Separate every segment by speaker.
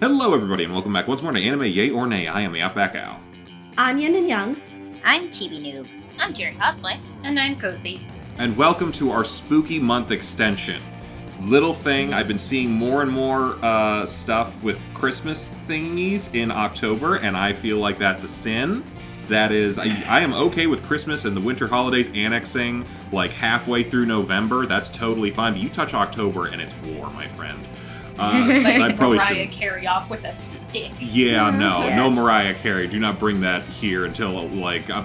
Speaker 1: Hello, everybody, and welcome back once more to Anime Yay or Nay. I am TheOutbackAl.
Speaker 2: I'm Yin&Jung.
Speaker 3: I'm Chibi Noob.
Speaker 4: I'm CheerandCosplay.
Speaker 5: And I'm Kozi.
Speaker 1: And welcome to our spooky month extension. Little thing, I've been seeing more and more stuff with Christmas thingies in October, and I feel like that's a sin. That is, I am okay with Christmas and the winter holidays annexing like halfway through November. That's totally fine, but you touch October and it's war, my friend.
Speaker 5: Like
Speaker 1: I probably
Speaker 5: Mariah
Speaker 1: shouldn't.
Speaker 5: Carey off with a stick.
Speaker 1: Yeah, no
Speaker 3: Yes.
Speaker 1: Mariah Carey. Do not bring that here until,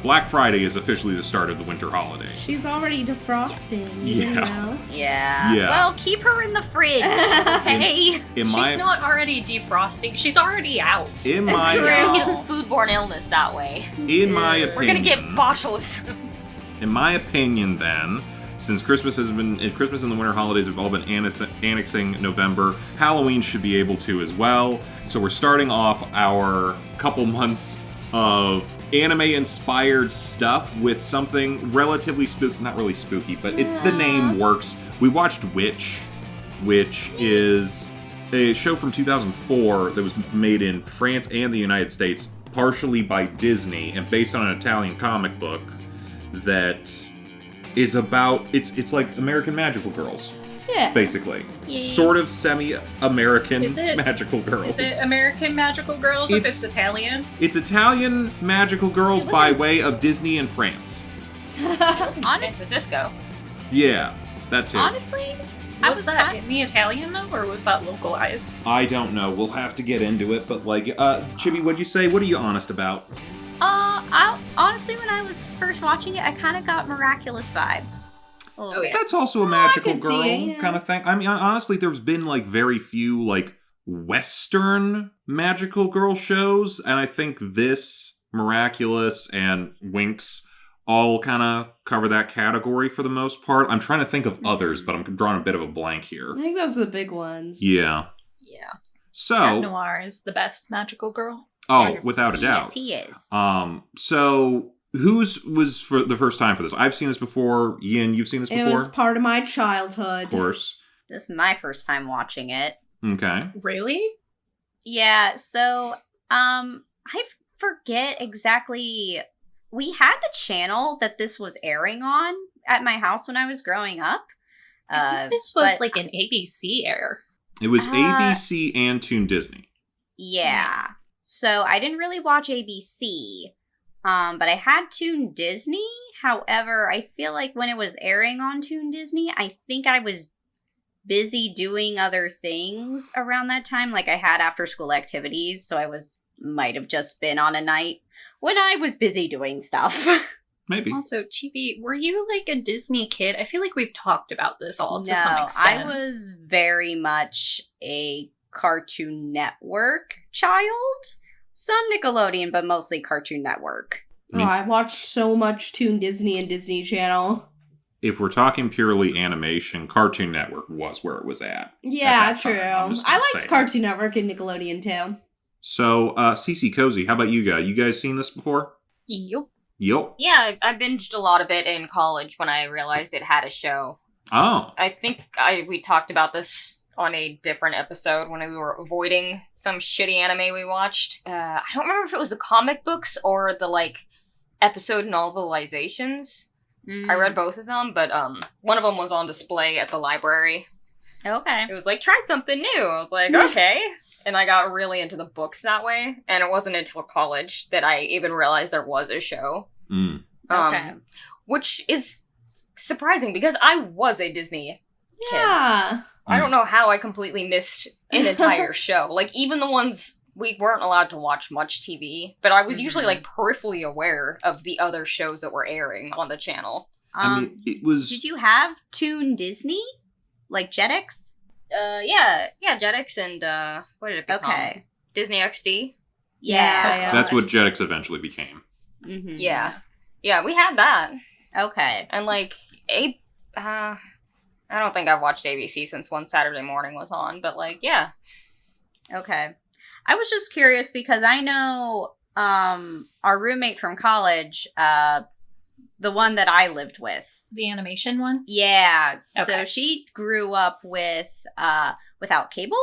Speaker 1: Black Friday is officially the start of the winter holidays.
Speaker 2: She's already defrosting, you
Speaker 1: Yeah.
Speaker 2: know?
Speaker 3: Yeah. Well, keep her in the fridge, okay?
Speaker 1: In
Speaker 5: She's
Speaker 1: my,
Speaker 5: not already defrosting. She's already out.
Speaker 1: in
Speaker 4: We're
Speaker 1: my,
Speaker 4: gonna get foodborne illness that way.
Speaker 1: in my
Speaker 4: We're gonna get
Speaker 1: opinion,
Speaker 4: botulism.
Speaker 1: in my opinion, then, since Christmas and the winter holidays have all been annexing November, Halloween should be able to as well. So we're starting off our couple months of anime-inspired stuff with something relatively spooky, not really spooky, but the name works. We watched Witch, which is a show from 2004 that was made in France and the United States, partially by Disney, and based on an Italian comic book that is about, it's like American Magical Girls,
Speaker 2: Yeah.
Speaker 1: basically.
Speaker 3: Yeah.
Speaker 1: Sort of semi-American
Speaker 5: Is it-
Speaker 1: Magical Girls.
Speaker 5: Is it American Magical Girls if it's Italian?
Speaker 1: It's Italian Magical Girls by way of Disney and France.
Speaker 4: San Francisco.
Speaker 1: Yeah, that too.
Speaker 3: Honestly, I
Speaker 5: Was
Speaker 3: was
Speaker 5: that
Speaker 3: kind
Speaker 5: in the Italian though, or was that localized?
Speaker 1: I don't know. We'll have to get into it, but Chibi, what'd you say? What are you honest about?
Speaker 3: honestly, when I was first watching it, I kind of got miraculous vibes. A little
Speaker 5: Oh,
Speaker 3: bit.
Speaker 5: yeah.
Speaker 1: That's also a magical
Speaker 2: could see
Speaker 1: girl
Speaker 2: it, yeah.
Speaker 1: kind of thing. I mean, honestly, there's been very few Western magical girl shows, and I think this, Miraculous, and Winx all kind of cover that category for the most part. I'm trying to think of others, but I'm drawing a bit of a blank here.
Speaker 2: I think those are the big ones.
Speaker 1: Yeah.
Speaker 4: Yeah.
Speaker 5: Cat
Speaker 1: So,
Speaker 5: Noir is the best magical girl.
Speaker 3: Yes,
Speaker 1: without a doubt.
Speaker 3: Yes, he is.
Speaker 1: So whose was for the first time for this? I've seen this before. Yin, you've seen this
Speaker 2: It
Speaker 1: before?
Speaker 2: was part of my childhood.
Speaker 1: Of course.
Speaker 3: This is my first time watching it.
Speaker 1: Okay.
Speaker 5: Really?
Speaker 3: Yeah, so, I forget exactly. We had the channel that this was airing on at my house when I was growing up.
Speaker 5: I think this was
Speaker 3: but-
Speaker 5: like an ABC air.
Speaker 1: It was
Speaker 3: Uh,
Speaker 1: ABC and Toon Disney.
Speaker 3: Yeah. So I didn't really watch ABC, but I had Toon Disney. However, I feel like when it was airing on Toon Disney, I think I was busy doing other things around that time. Like I had after school activities, so might have just been on a night when I was busy doing stuff.
Speaker 1: Maybe.
Speaker 5: Also, Chibi, were you like a Disney kid? I feel like we've talked about this all to some extent.
Speaker 3: I was very much a Cartoon Network child. Some Nickelodeon, but mostly Cartoon Network.
Speaker 2: Oh, I watched so much Toon Disney and Disney Channel.
Speaker 1: If we're talking purely animation, Cartoon Network was where it was at.
Speaker 2: Yeah,
Speaker 1: that
Speaker 2: true.
Speaker 1: time, I'm just
Speaker 2: I
Speaker 1: gonna
Speaker 2: liked
Speaker 1: say
Speaker 2: Cartoon Network and Nickelodeon too.
Speaker 1: So, CC Kozi, how about you guys? You guys seen this before?
Speaker 5: Yup.
Speaker 1: Yup.
Speaker 4: Yeah, I binged a lot of it in college when I realized it had a show.
Speaker 1: Oh.
Speaker 4: I think we talked about this on a different episode when we were avoiding some shitty anime we watched. I don't remember if it was the comic books or the episode novelizations. I read both of them, but one of them was on display at the library.
Speaker 3: Okay.
Speaker 4: It was like, try something new. I was like, okay. And I got really into the books that way. And it wasn't until college that I even realized there was a show.
Speaker 1: Mm.
Speaker 3: Okay.
Speaker 4: Which is surprising because I was a Disney kid.
Speaker 2: Yeah.
Speaker 4: I don't know how I completely missed an entire show. Even the ones we weren't allowed to watch much TV, but I was usually peripherally aware of the other shows that were airing on the channel.
Speaker 1: I mean, it was...
Speaker 3: Did you have Toon Disney? Like Jetix?
Speaker 4: Yeah, Jetix and what did it become?
Speaker 3: Okay.
Speaker 4: Disney XD.
Speaker 2: Yeah.
Speaker 1: That's what Jetix eventually became.
Speaker 3: Mm-hmm.
Speaker 4: Yeah, we had that.
Speaker 3: Okay.
Speaker 4: And I don't think I've watched ABC since One Saturday Morning was on, but yeah.
Speaker 3: Okay. I was just curious because I know our roommate from college, the one that I lived with.
Speaker 5: The animation one?
Speaker 3: Yeah. So
Speaker 5: Okay.
Speaker 3: she grew up with without cable.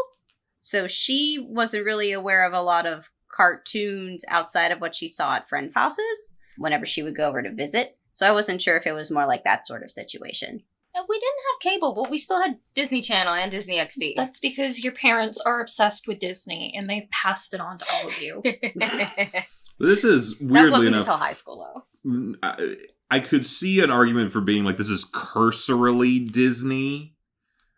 Speaker 3: So she wasn't really aware of a lot of cartoons outside of what she saw at friends' houses whenever she would go over to visit. So I wasn't sure if it was more like that sort of situation.
Speaker 4: We didn't have cable, but we still had Disney Channel and Disney XD.
Speaker 5: That's because your parents are obsessed with Disney and they've passed it on to all of you.
Speaker 1: This is
Speaker 4: That
Speaker 1: weirdly
Speaker 4: wasn't
Speaker 1: enough.
Speaker 4: until high school, though.
Speaker 1: I could see an argument for being like, this is cursorily Disney.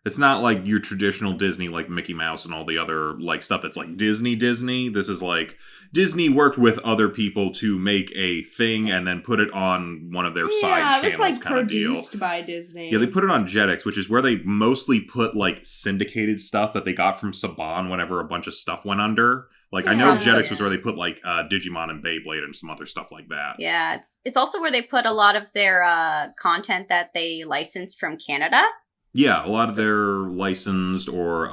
Speaker 1: It's not like your traditional Disney, like Mickey Mouse and all the other like stuff that's like Disney. This is like Disney worked with other people to make a thing and then put it on one of their side
Speaker 2: Yeah, it was
Speaker 1: channels
Speaker 2: like
Speaker 1: kind of deal.
Speaker 2: produced by Disney.
Speaker 1: Yeah, they put it on Jetix, which is where they mostly put like syndicated stuff that they got from Saban whenever a bunch of stuff went under. Like I know
Speaker 2: Yeah.
Speaker 1: Jetix was where they put like Digimon and Beyblade and some other stuff like that.
Speaker 3: Yeah, it's also where they put a lot of their content that they licensed from Canada.
Speaker 1: Yeah, a lot of their licensed or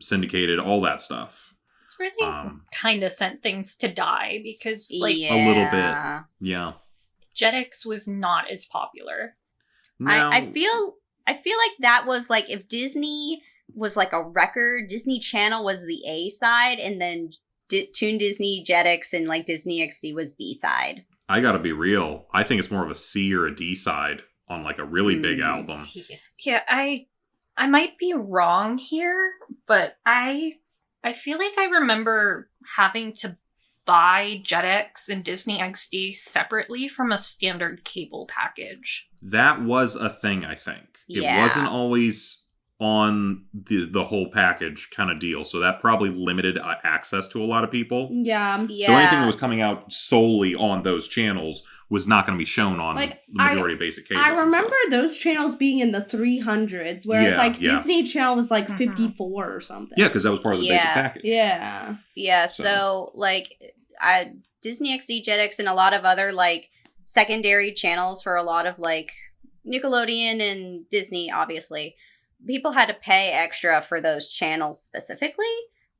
Speaker 1: syndicated, all that stuff.
Speaker 5: It's really kind of sent things to die because, like,
Speaker 3: Yeah.
Speaker 1: A little bit. Yeah.
Speaker 5: Jetix was not as popular.
Speaker 1: Now,
Speaker 3: I feel like that was like if Disney was like a record, Disney Channel was the A side, and then Toon Disney, Jetix, and like Disney XD was B side.
Speaker 1: I gotta be real. I think it's more of a C or a D side on like a really big album.
Speaker 5: Yeah, I might be wrong here, but I feel like I remember having to buy Jetix and Disney XD separately from a standard cable package.
Speaker 1: That was a thing, I think.
Speaker 3: Yeah.
Speaker 1: It wasn't always on the whole package kind of deal, so that probably limited access to a lot of people.
Speaker 2: Yeah.
Speaker 1: So anything that was coming out solely on those channels was not going to be shown on
Speaker 2: Like,
Speaker 1: the majority of basic cables.
Speaker 2: I
Speaker 1: and
Speaker 2: remember
Speaker 1: stuff.
Speaker 2: those channels being in the 300s, whereas
Speaker 1: Yeah,
Speaker 2: like
Speaker 1: yeah.
Speaker 2: Disney Channel was like
Speaker 5: Mhm.
Speaker 2: 54 or something.
Speaker 1: Yeah, because that was part of the basic
Speaker 3: Yeah.
Speaker 1: package.
Speaker 2: Yeah.
Speaker 3: Yeah,
Speaker 1: So-
Speaker 3: so like Disney XD, Jetix, and a lot of other like secondary channels for a lot of like Nickelodeon and Disney, obviously. People had to pay extra for those channels specifically.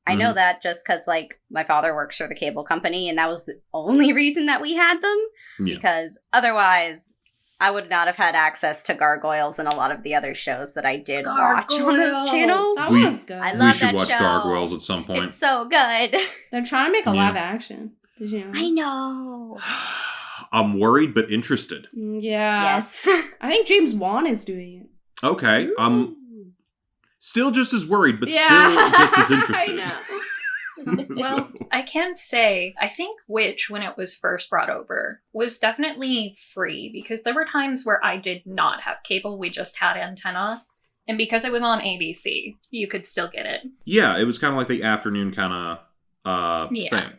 Speaker 3: I know that just because like my father works for the cable company and that was the only reason that we had them.
Speaker 1: Yeah.
Speaker 3: Because otherwise I would not have had access to Gargoyles and a lot of the other shows that I did watch on those
Speaker 5: Gargoyles!
Speaker 3: channels.
Speaker 2: That
Speaker 1: We-
Speaker 2: was good.
Speaker 3: I
Speaker 1: We
Speaker 3: love
Speaker 1: should
Speaker 3: that
Speaker 1: watch
Speaker 3: show.
Speaker 1: Gargoyles at some point.
Speaker 3: It's so good.
Speaker 2: They're trying to make a
Speaker 1: Yeah.
Speaker 2: live action. Did you know?
Speaker 3: I know.
Speaker 1: I'm worried but interested.
Speaker 2: Yeah.
Speaker 3: Yes.
Speaker 2: I think James Wan is doing it.
Speaker 1: Okay, I'm still just as worried, but
Speaker 2: Yeah.
Speaker 1: still just as
Speaker 2: I
Speaker 1: interested.
Speaker 2: know.
Speaker 5: Well, I can say, I think Witch, when it was first brought over, was definitely free because there were times where I did not have cable, we just had antenna. And because it was on ABC, you could still get it.
Speaker 1: Yeah, it was kind of like the afternoon kind of
Speaker 5: Yeah.
Speaker 1: thing.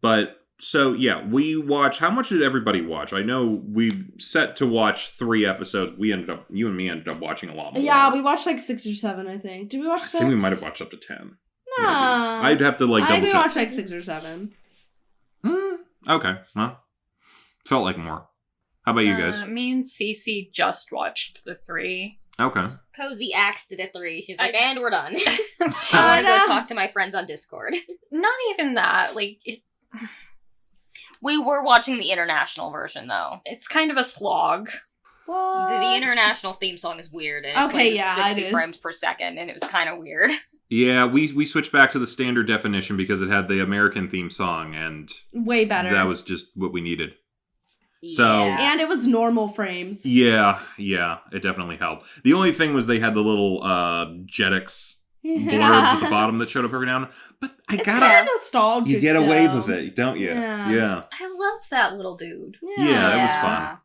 Speaker 1: But, so, yeah, we watch... How much did everybody watch? I know we set to watch 3 episodes. You and me ended up watching a lot more.
Speaker 2: Yeah, we watched like 6 or 7, I think. Did we watch 6?
Speaker 1: I think we might have watched up to 10.
Speaker 2: No.
Speaker 1: I'd have to, like,
Speaker 2: I think
Speaker 1: double
Speaker 2: we
Speaker 1: check.
Speaker 2: watched like 6 or 7.
Speaker 1: Okay, well, felt like more. How about you guys?
Speaker 5: Me and Cece just watched the 3.
Speaker 1: Okay.
Speaker 4: Kozi axed it at 3. She's like,
Speaker 5: I-
Speaker 4: and we're done.
Speaker 2: I
Speaker 4: I want to
Speaker 2: know.
Speaker 4: go talk to my friends on Discord.
Speaker 5: Not even that. Like,
Speaker 4: We were watching the international version, though.
Speaker 5: it's kind of a slog.
Speaker 2: What?
Speaker 4: The international theme song is weird. And it
Speaker 2: Okay,
Speaker 4: plays at
Speaker 2: yeah, it
Speaker 4: 60
Speaker 2: is.
Speaker 4: frames per second, and it was kind of weird.
Speaker 1: Yeah, we switched back to the standard definition because it had the American theme song, and
Speaker 2: Way better.
Speaker 1: that was just what we needed. So-
Speaker 3: Yeah.
Speaker 2: And it was normal frames.
Speaker 1: Yeah, it definitely helped. The only thing was they had the little Jetix blurbs at the bottom that showed up every now and then. But I
Speaker 2: It's
Speaker 1: gotta...
Speaker 2: kind of nostalgic.
Speaker 1: You get a wave
Speaker 2: though.
Speaker 1: of it, don't you?
Speaker 2: Yeah.
Speaker 5: I love that little dude.
Speaker 1: Yeah, it was
Speaker 3: Yeah.
Speaker 1: fun.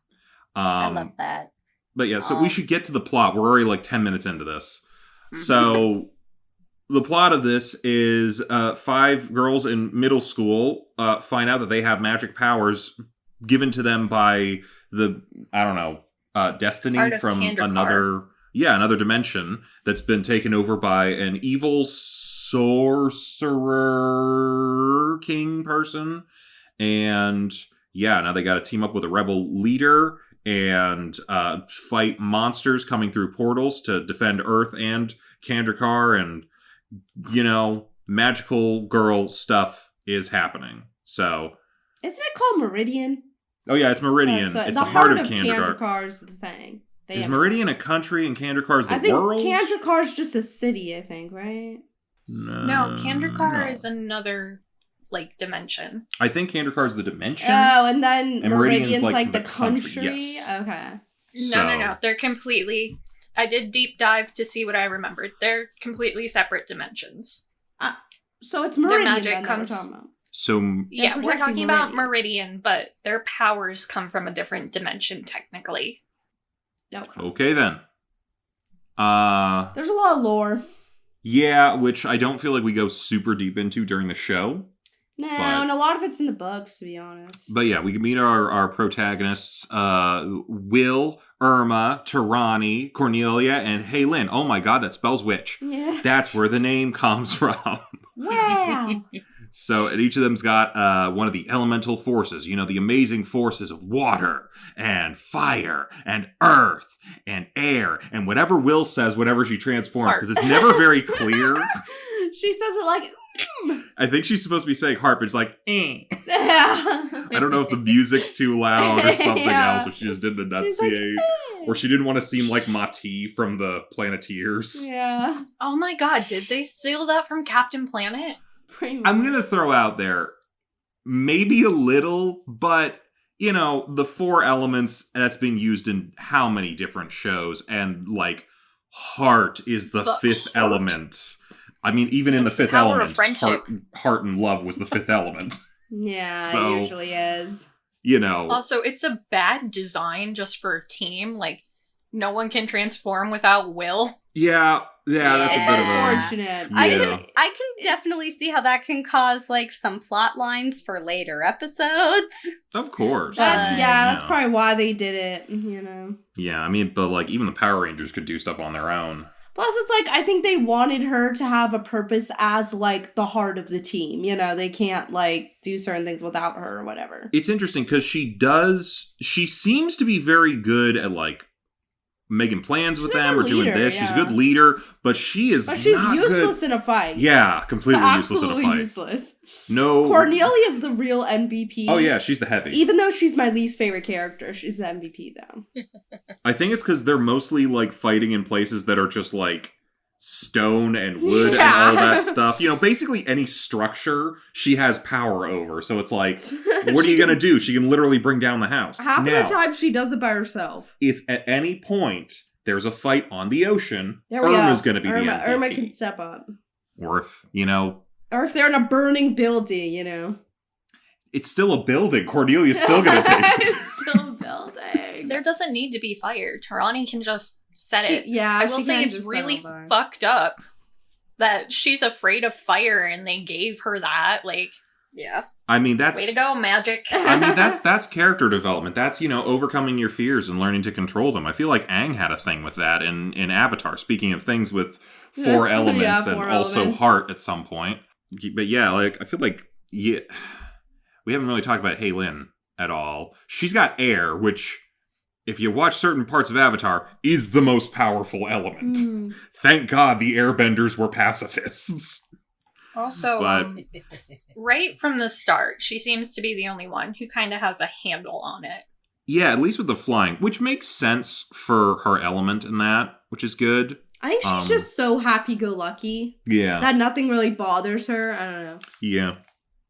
Speaker 3: I love that.
Speaker 1: But yeah, so we should get to the plot. We're already like 10 minutes into this. So the plot of this is 5 girls in middle school find out that they have magic powers given to them by the, I don't know, destiny
Speaker 5: Art of
Speaker 1: from
Speaker 5: Kandrakar.
Speaker 1: another dimension that's been taken over by an evil sorcerer king person. And yeah, now they got to team up with a rebel leader and fight monsters coming through portals to defend Earth and Kandrakar, and, you know, magical girl stuff is happening. So,
Speaker 2: Isn't it called Meridian?
Speaker 1: oh yeah, it's Meridian.
Speaker 2: So
Speaker 1: it's the heart of Kandrakar.
Speaker 2: Kandrakar's the thing. They
Speaker 1: Is
Speaker 2: have-
Speaker 1: Meridian a country and Kandrakar's the
Speaker 2: I think
Speaker 1: world?
Speaker 2: Kandrakar's just a city, I think, right?
Speaker 5: No, Kandrakar is another, like, dimension.
Speaker 1: I think Kandrakar is the dimension.
Speaker 2: Oh, and then
Speaker 1: And
Speaker 2: Meridian's
Speaker 1: Meridian's,
Speaker 2: like the country?
Speaker 1: yes.
Speaker 2: Okay.
Speaker 5: No. They're completely... I did deep dive to see what I remembered. They're completely separate dimensions.
Speaker 2: So it's Meridian
Speaker 5: magic
Speaker 2: then
Speaker 5: comes-
Speaker 2: that we're talking about.
Speaker 1: So,
Speaker 5: Yeah, we're
Speaker 2: protecting
Speaker 5: talking about
Speaker 2: Meridian.
Speaker 5: Meridian, but their powers come from a different dimension, technically.
Speaker 2: Okay.
Speaker 1: okay then.
Speaker 2: There's a lot of lore.
Speaker 1: Yeah, which I don't feel like we go super deep into during the show.
Speaker 2: No,
Speaker 1: But-
Speaker 2: and a lot of it's in the books, to be honest.
Speaker 1: But yeah, we can meet our protagonists, Will, Irma, Tarani, Cornelia, and Haylin. Oh my god, that spells witch.
Speaker 2: Yeah.
Speaker 1: That's where the name comes from.
Speaker 2: Wow.
Speaker 1: So, and each of them's got one of the elemental forces, you know, the amazing forces of water and fire and earth and air and whatever Will says, whatever she transforms, because it's never very clear.
Speaker 2: She says it like,
Speaker 1: I think she's supposed to be saying harp. It's like, eh.
Speaker 2: yeah.
Speaker 1: I don't know if the music's too loud or something
Speaker 2: Yeah.
Speaker 1: else, but she just didn't
Speaker 2: She's like,
Speaker 1: enunciate.
Speaker 2: "Eh."
Speaker 1: Or she didn't want to seem like Mati from the Planeteers.
Speaker 2: Yeah.
Speaker 5: Oh my god, did they steal that from Captain Planet?
Speaker 2: Pretty much.
Speaker 1: I'm going to throw out there, maybe a little, but, you know, the 4 elements that's been used in how many different shows, and, like, heart is the 5th
Speaker 5: heart.
Speaker 1: element. I mean, even in the
Speaker 4: It's the
Speaker 1: 5th
Speaker 4: power of
Speaker 1: element,
Speaker 4: friendship.
Speaker 1: heart and love was the 5th element.
Speaker 2: Yeah,
Speaker 1: So-
Speaker 2: it usually is.
Speaker 1: You know.
Speaker 5: Also, it's a bad design just for a team. Like, no one can transform without Will.
Speaker 1: Yeah, that's a
Speaker 3: Yeah.
Speaker 1: bit of a...
Speaker 2: Unfortunate.
Speaker 1: Yeah.
Speaker 3: I can definitely see how that can cause like some plot lines for later episodes.
Speaker 1: Of course.
Speaker 2: That's that's
Speaker 1: Yeah.
Speaker 2: probably why they did it, you know.
Speaker 1: Yeah, I mean, but, like, even the Power Rangers could do stuff on their own.
Speaker 2: Plus, it's like, I think they wanted her to have a purpose as, like, the heart of the team. You know, they can't, like, do certain things without her or whatever.
Speaker 1: It's interesting because she seems to be very good at, like, making plans with
Speaker 2: She's a
Speaker 1: them or
Speaker 2: good
Speaker 1: doing
Speaker 2: leader,
Speaker 1: this. She's a
Speaker 2: yeah.
Speaker 1: good leader, but she is
Speaker 2: But she's
Speaker 1: not
Speaker 2: useless
Speaker 1: good.
Speaker 2: in a fight.
Speaker 1: Yeah, completely useless in a
Speaker 2: Absolutely
Speaker 1: fight.
Speaker 2: useless.
Speaker 1: No.
Speaker 2: Cornelia's the real MVP.
Speaker 1: Oh, yeah, she's the heavy.
Speaker 2: Even though she's my least favorite character, she's the MVP, though.
Speaker 1: I think it's because they're mostly, like, fighting in places that are just, like, stone and wood and
Speaker 2: Yeah.
Speaker 1: all that stuff. You know, basically any structure she has power over. So it's like, what are you going to do? She can literally bring down the house.
Speaker 2: Half
Speaker 1: Now,
Speaker 2: of the time, she does it by herself.
Speaker 1: if at any point there's a fight on the ocean,
Speaker 2: There we
Speaker 1: Irma's
Speaker 2: go.
Speaker 1: going to be the MVP.
Speaker 2: Irma can step up.
Speaker 1: Or if, you know,
Speaker 2: Or if they're in a burning building, you know.
Speaker 1: it's still a building. Cordelia's still going to take it.
Speaker 2: It's still a building.
Speaker 5: There doesn't need to be fire. Tarani can just set it.
Speaker 2: Yeah,
Speaker 5: I will
Speaker 2: she
Speaker 5: say
Speaker 2: can
Speaker 5: it's
Speaker 2: just
Speaker 5: really
Speaker 2: settle there.
Speaker 5: fucked up that she's afraid of fire and they gave her that. Like,
Speaker 4: Yeah.
Speaker 1: I mean, that's...
Speaker 5: way to go, magic.
Speaker 1: I mean, that's character development. That's, you know, overcoming your fears and learning to control them. I feel like Aang had a thing with that in Avatar. Speaking of things with 4
Speaker 2: Yeah,
Speaker 1: elements
Speaker 2: 4
Speaker 1: and also
Speaker 2: elements.
Speaker 1: heart at some point. But yeah, like, I feel like, yeah, we haven't really talked about Haylin at all. She's got air, which, if you watch certain parts of Avatar, is the most powerful element.
Speaker 2: Mm.
Speaker 1: Thank God the airbenders were pacifists.
Speaker 5: Also,
Speaker 1: But-
Speaker 5: right from the start, she seems to be the only one who kind of has a handle on it.
Speaker 1: Yeah, at least with the flying, which makes sense for her element in that, which is good.
Speaker 2: I think she's just so happy-go-lucky
Speaker 1: Yeah.
Speaker 2: that nothing really bothers her. I don't know.
Speaker 1: Yeah.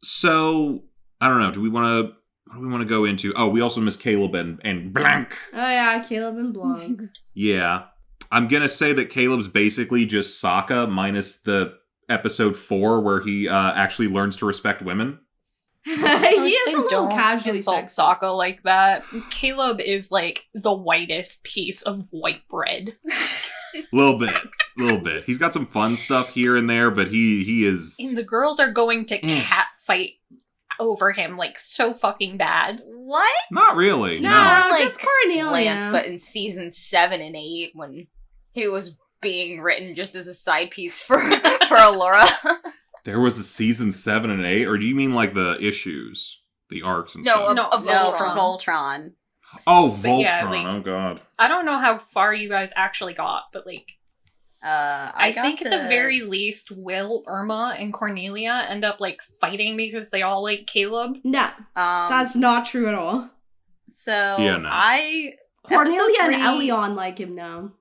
Speaker 1: So, I don't know. What do we want to go into? Oh, we also miss Caleb and Blank.
Speaker 2: Oh yeah, Caleb and Blanc.
Speaker 1: Yeah. I'm going to say that Caleb's basically just Sokka minus the episode 4 where he actually learns to respect women.
Speaker 2: He
Speaker 5: I would
Speaker 2: is
Speaker 5: say
Speaker 2: a little
Speaker 5: don't
Speaker 2: casually
Speaker 5: insult
Speaker 2: sexist.
Speaker 5: Sokka like that. Caleb is like the whitest piece of white bread.
Speaker 1: Little bit. He's got some fun stuff here and there, but he is...
Speaker 5: And the girls are going to cat fight over him like so fucking bad.
Speaker 3: What?
Speaker 1: Not really.
Speaker 2: No,
Speaker 1: No.
Speaker 4: Like
Speaker 2: just Cornelia.
Speaker 4: Lance, but in season 7 and 8, when he was being written just as a side piece for Allura.
Speaker 1: There was a season 7 and 8, or do you mean like the issues? The arcs and
Speaker 4: No,
Speaker 1: stuff?
Speaker 5: No,
Speaker 4: of
Speaker 3: No,
Speaker 4: Voltron.
Speaker 3: for Voltron.
Speaker 1: Oh,
Speaker 5: But
Speaker 1: Voltron.
Speaker 5: yeah, like-
Speaker 1: Oh, God.
Speaker 5: I don't know how far you guys actually got, but like I
Speaker 3: got
Speaker 5: think
Speaker 3: to-
Speaker 5: at the very least Will, Irma, and Cornelia end up like fighting because they all like Caleb.
Speaker 2: No, that's not true at all.
Speaker 3: So
Speaker 1: Yeah, no.
Speaker 3: I
Speaker 2: Cornelia
Speaker 3: episode
Speaker 2: and
Speaker 3: 3,
Speaker 2: Elion like him now.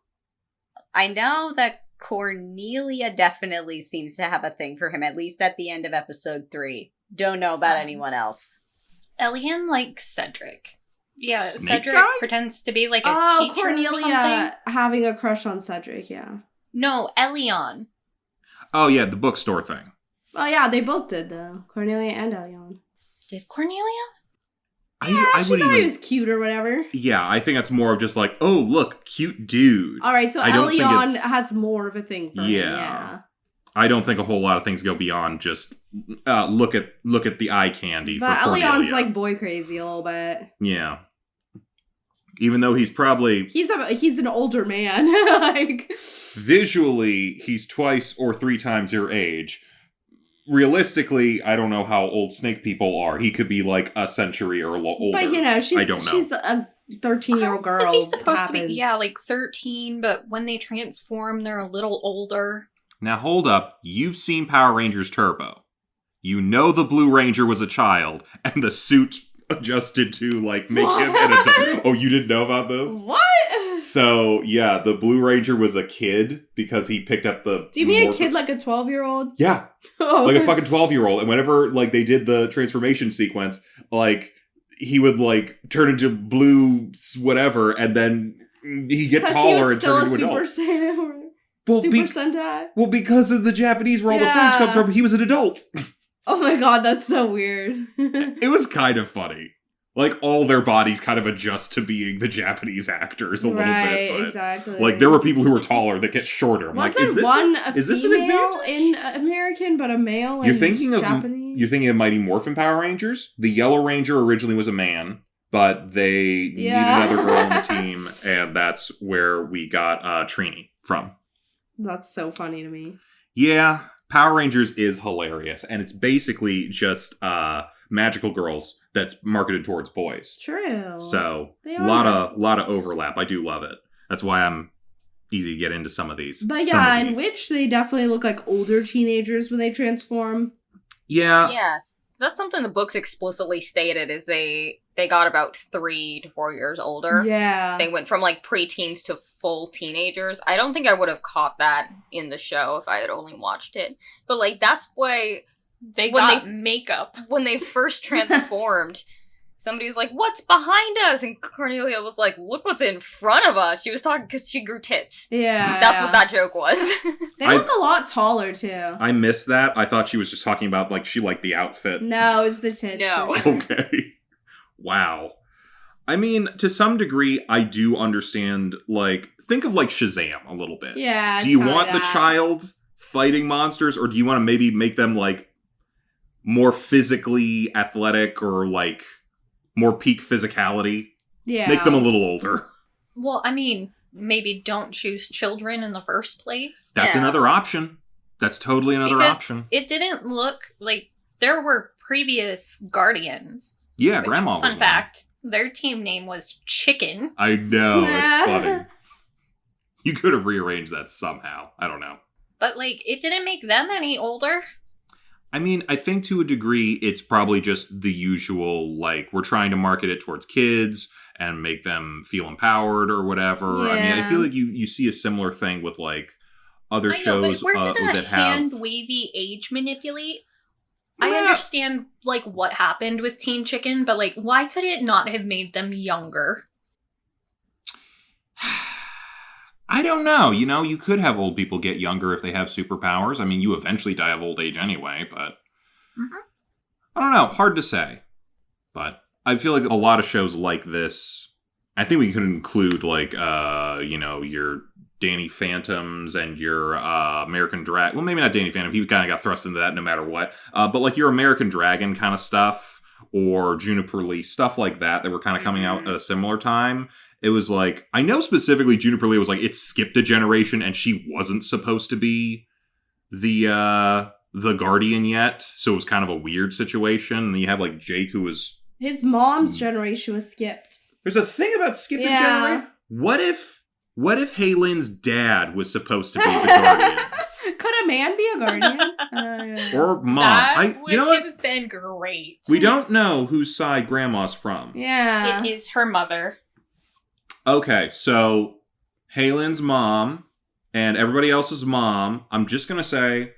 Speaker 3: I know that Cornelia definitely seems to have a thing for him, at least at the end of episode 3. Don't know about anyone else.
Speaker 5: AYoN likes Cedric. Yeah,
Speaker 1: Snake
Speaker 5: Cedric
Speaker 1: guy?
Speaker 5: pretends to be like a teacher or something.
Speaker 2: Cornelia having a crush on Cedric, yeah.
Speaker 5: No, AYoN.
Speaker 1: Oh, yeah, the bookstore thing.
Speaker 2: Oh, yeah, they both did, though. Cornelia and AYoN.
Speaker 5: Did Cornelia?
Speaker 1: I
Speaker 2: She
Speaker 1: would
Speaker 2: thought
Speaker 1: even...
Speaker 2: he was cute or whatever.
Speaker 1: Yeah, I think that's more of just like, oh, look, cute dude.
Speaker 2: All right, so
Speaker 1: I don't think
Speaker 2: AYoN
Speaker 1: it's-
Speaker 2: has more of a thing for him, yeah.
Speaker 1: I don't think a whole lot of things go beyond just look at the eye candy
Speaker 2: But
Speaker 1: for Cornelia.
Speaker 2: AYoN's like boy crazy a little bit.
Speaker 1: Yeah. Even though he's probably...
Speaker 2: He's an older man. Like,
Speaker 1: Visually, he's twice or 3 times your age. Realistically, I don't know how old snake people are. He could be like a century or older.
Speaker 2: but you know,
Speaker 1: I don't know.
Speaker 2: she's a 13-year-old girl.
Speaker 5: I think he's supposed to be,
Speaker 2: happens.
Speaker 5: yeah, like 13, but when they transform, they're a little older.
Speaker 1: Now hold up. You've seen Power Rangers Turbo. You know the Blue Ranger was a child, and the suit adjusted to like make him an adult. Oh, you didn't know about this?
Speaker 2: What?
Speaker 1: So, yeah, the Blue Ranger was a kid because he picked up the...
Speaker 2: Do you mean a kid like a 12-year-old?
Speaker 1: Yeah,
Speaker 2: Oh.
Speaker 1: like a fucking 12-year-old. And whenever, like, they did the transformation sequence, like, he would, like, turn into blue whatever, and then he'd get taller and turn into an adult.
Speaker 2: Super Saiyan.
Speaker 1: Well,
Speaker 2: Super Sentai.
Speaker 1: well, because of the Japanese where all the
Speaker 2: Yeah.
Speaker 1: footage comes from, he was an adult.
Speaker 2: Oh my god, that's so weird.
Speaker 1: It was kind of funny. Like, all their bodies kind of adjust to being the Japanese actors a little bit. But,
Speaker 2: exactly.
Speaker 1: like, there were people who were taller that get shorter. I'm
Speaker 2: Wasn't
Speaker 1: like, is this
Speaker 2: one
Speaker 1: is this an
Speaker 2: female
Speaker 1: advantage?
Speaker 2: in American, but a male in
Speaker 1: You're thinking of
Speaker 2: Japanese?
Speaker 1: Mighty Morphin Power Rangers? The Yellow Ranger originally was a man, but they needed another girl on the team, and that's where we got Trini from.
Speaker 2: That's so funny to me.
Speaker 1: Yeah, Power Rangers is hilarious, and it's basically just magical girls that's marketed towards boys.
Speaker 2: True.
Speaker 1: So
Speaker 2: They
Speaker 1: a
Speaker 2: are
Speaker 1: lot of overlap. I do love it. That's why I'm easy to get into some of these.
Speaker 2: But
Speaker 1: Some
Speaker 2: yeah,
Speaker 1: of
Speaker 2: in
Speaker 1: these.
Speaker 2: which they definitely look like older teenagers when they transform.
Speaker 1: Yeah.
Speaker 4: Yeah, that's something the books explicitly stated is they got about 3 to 4 years older.
Speaker 2: Yeah.
Speaker 4: They went from like preteens to full teenagers. I don't think I would have caught that in the show if I had only watched it. But like that's why
Speaker 5: They
Speaker 4: When
Speaker 5: got
Speaker 4: they-
Speaker 5: makeup.
Speaker 4: when they first transformed, somebody was like, "What's behind us?" And Cornelia was like, "Look what's in front of us." She was talking because she grew tits.
Speaker 2: Yeah.
Speaker 4: That's what that joke was.
Speaker 2: They look a lot taller too.
Speaker 1: I missed that. I thought she was just talking about, like, she liked the outfit.
Speaker 2: No, it's the tits.
Speaker 4: No.
Speaker 1: Okay. Wow. I mean, to some degree, I do understand, like, think of, like, Shazam a little bit.
Speaker 2: Yeah.
Speaker 1: Do you
Speaker 2: it's
Speaker 1: want
Speaker 2: kinda
Speaker 1: the
Speaker 2: that.
Speaker 1: child fighting monsters, or do you want to maybe make them, like, more physically athletic or, like, more peak physicality?
Speaker 2: Yeah.
Speaker 1: Make them a little older.
Speaker 5: Well, I mean, maybe don't choose children in the first place.
Speaker 1: That's
Speaker 4: Yeah.
Speaker 1: another option. That's totally another
Speaker 5: Because
Speaker 1: option.
Speaker 5: it didn't look like there were previous Guardians.
Speaker 1: Yeah,
Speaker 5: which,
Speaker 1: Grandma was
Speaker 5: fun
Speaker 1: one.
Speaker 5: fact, their team name was Chicken.
Speaker 1: I know, it's funny. You could have rearranged that somehow. I don't know.
Speaker 5: But, like, it didn't make them any older.
Speaker 1: I mean, I think to a degree, it's probably just the usual, like, we're trying to market it towards kids and make them feel empowered or whatever. I mean, I
Speaker 2: Yeah.
Speaker 1: feel like you see a similar thing with, like, other
Speaker 5: I know,
Speaker 1: shows
Speaker 5: but we're gonna
Speaker 1: that have...
Speaker 5: hand-wavy age manipulate. I
Speaker 1: Yeah.
Speaker 5: understand, like, what happened with Team Chicken, but, like, why could it not have made them younger?
Speaker 1: I don't know. You know, you could have old people get younger if they have superpowers. I mean, you eventually die of old age anyway, but...
Speaker 5: Mhm.
Speaker 1: I don't know. Hard to say. But I feel like a lot of shows like this... I think we could include, like, you know, your Danny Phantoms and your American Dragon. Well, maybe not Danny Phantom. He kind of got thrust into that no matter what. But, like, your American Dragon kind of stuff, or Juniper Lee, stuff like that were kind of coming out at a similar time. It was like, I know specifically Juniper Lee was like, it skipped a generation and she wasn't supposed to be the Guardian yet. So it was kind of a weird situation. And you have like Jake, who was...
Speaker 2: His mom's generation was skipped.
Speaker 1: There's a thing about skipping
Speaker 2: Yeah.
Speaker 1: generation. What if Haylin's dad was supposed to be the Guardian?
Speaker 2: Could a man be a guardian?
Speaker 1: Or mom?
Speaker 5: That would
Speaker 1: You know what?
Speaker 5: have been great.
Speaker 1: We don't know whose side Grandma's from.
Speaker 2: Yeah.
Speaker 5: It is her mother.
Speaker 1: Okay, so Haylin's mom and everybody else's mom. I'm just gonna say,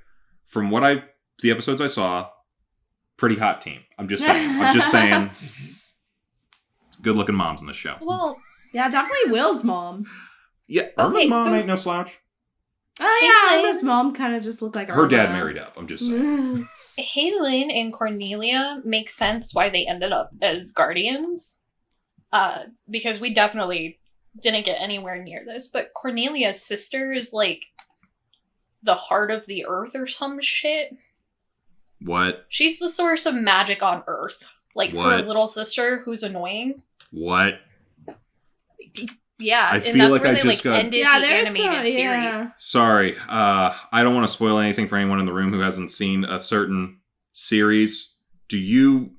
Speaker 1: from the episodes I saw, pretty hot team. I'm just saying. Good looking moms in the show.
Speaker 5: Well,
Speaker 2: Yeah, definitely Will's mom.
Speaker 1: Yeah,
Speaker 5: Okay,
Speaker 1: her mom
Speaker 5: so-
Speaker 1: ain't no slouch.
Speaker 2: Oh yeah,
Speaker 5: Caitlin-
Speaker 2: Irma's mom kind of just looked like
Speaker 1: Her dad
Speaker 2: Irma.
Speaker 1: married up. I'm just saying.
Speaker 5: Haylin and Cornelia make sense why they ended up as guardians. Because we definitely didn't get anywhere near this, but Cornelia's sister is like the heart of the earth or some shit.
Speaker 1: What?
Speaker 5: She's the source of magic on Earth. Like her
Speaker 1: What?
Speaker 5: little sister who's annoying.
Speaker 1: What?
Speaker 5: Yeah,
Speaker 1: I
Speaker 5: and
Speaker 1: feel
Speaker 5: that's
Speaker 1: like
Speaker 5: where
Speaker 1: I
Speaker 5: they
Speaker 1: just got-
Speaker 5: ended
Speaker 2: Yeah,
Speaker 5: the
Speaker 2: there's
Speaker 5: animated series.
Speaker 1: Sorry. I don't want to spoil anything for anyone in the room who hasn't seen a certain series. Do you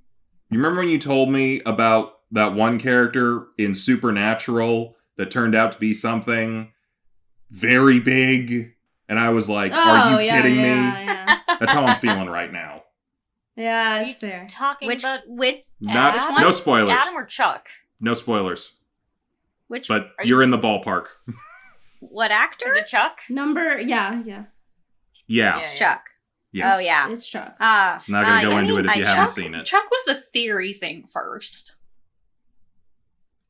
Speaker 1: remember when you told me about that one character in Supernatural that turned out to be something very big? And I was like, are you kidding me?
Speaker 2: Yeah.
Speaker 1: That's how I'm feeling right now.
Speaker 2: Yeah,
Speaker 4: Are
Speaker 2: it's
Speaker 4: you
Speaker 2: fair.
Speaker 4: talking
Speaker 3: Which
Speaker 4: about
Speaker 3: with
Speaker 1: Not
Speaker 4: Adam?
Speaker 1: no spoilers.
Speaker 4: Adam or Chuck?
Speaker 1: No spoilers.
Speaker 3: which
Speaker 1: But
Speaker 4: Are
Speaker 1: you're in the ballpark.
Speaker 3: what actor?
Speaker 4: Is it Chuck?
Speaker 2: Yeah.
Speaker 1: Yeah.
Speaker 4: Yeah.
Speaker 3: It's Chuck.
Speaker 1: Yes.
Speaker 3: Oh yeah.
Speaker 2: It's Chuck.
Speaker 1: Not gonna go
Speaker 3: yeah,
Speaker 1: into it if
Speaker 3: I
Speaker 1: you
Speaker 3: Chuck-
Speaker 1: haven't seen it.
Speaker 5: Chuck was a theory thing first.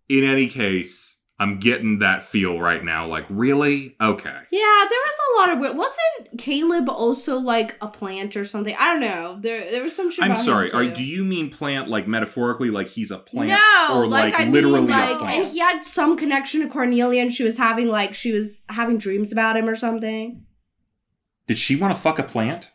Speaker 1: In any case, I'm getting that feel right now. Like, really? Okay.
Speaker 2: Yeah, there was a lot of weird. Wasn't Caleb also like a plant or something? I don't know. There was some shit
Speaker 1: I'm
Speaker 2: about
Speaker 1: sorry.
Speaker 2: him too.
Speaker 1: Do you mean plant like metaphorically, like he's a plant,
Speaker 2: No,
Speaker 1: or like
Speaker 2: I mean,
Speaker 1: literally
Speaker 2: like,
Speaker 1: a plant?
Speaker 2: and he had some connection to Cornelia, and she was having dreams about him or something.
Speaker 1: Did she want to fuck a plant?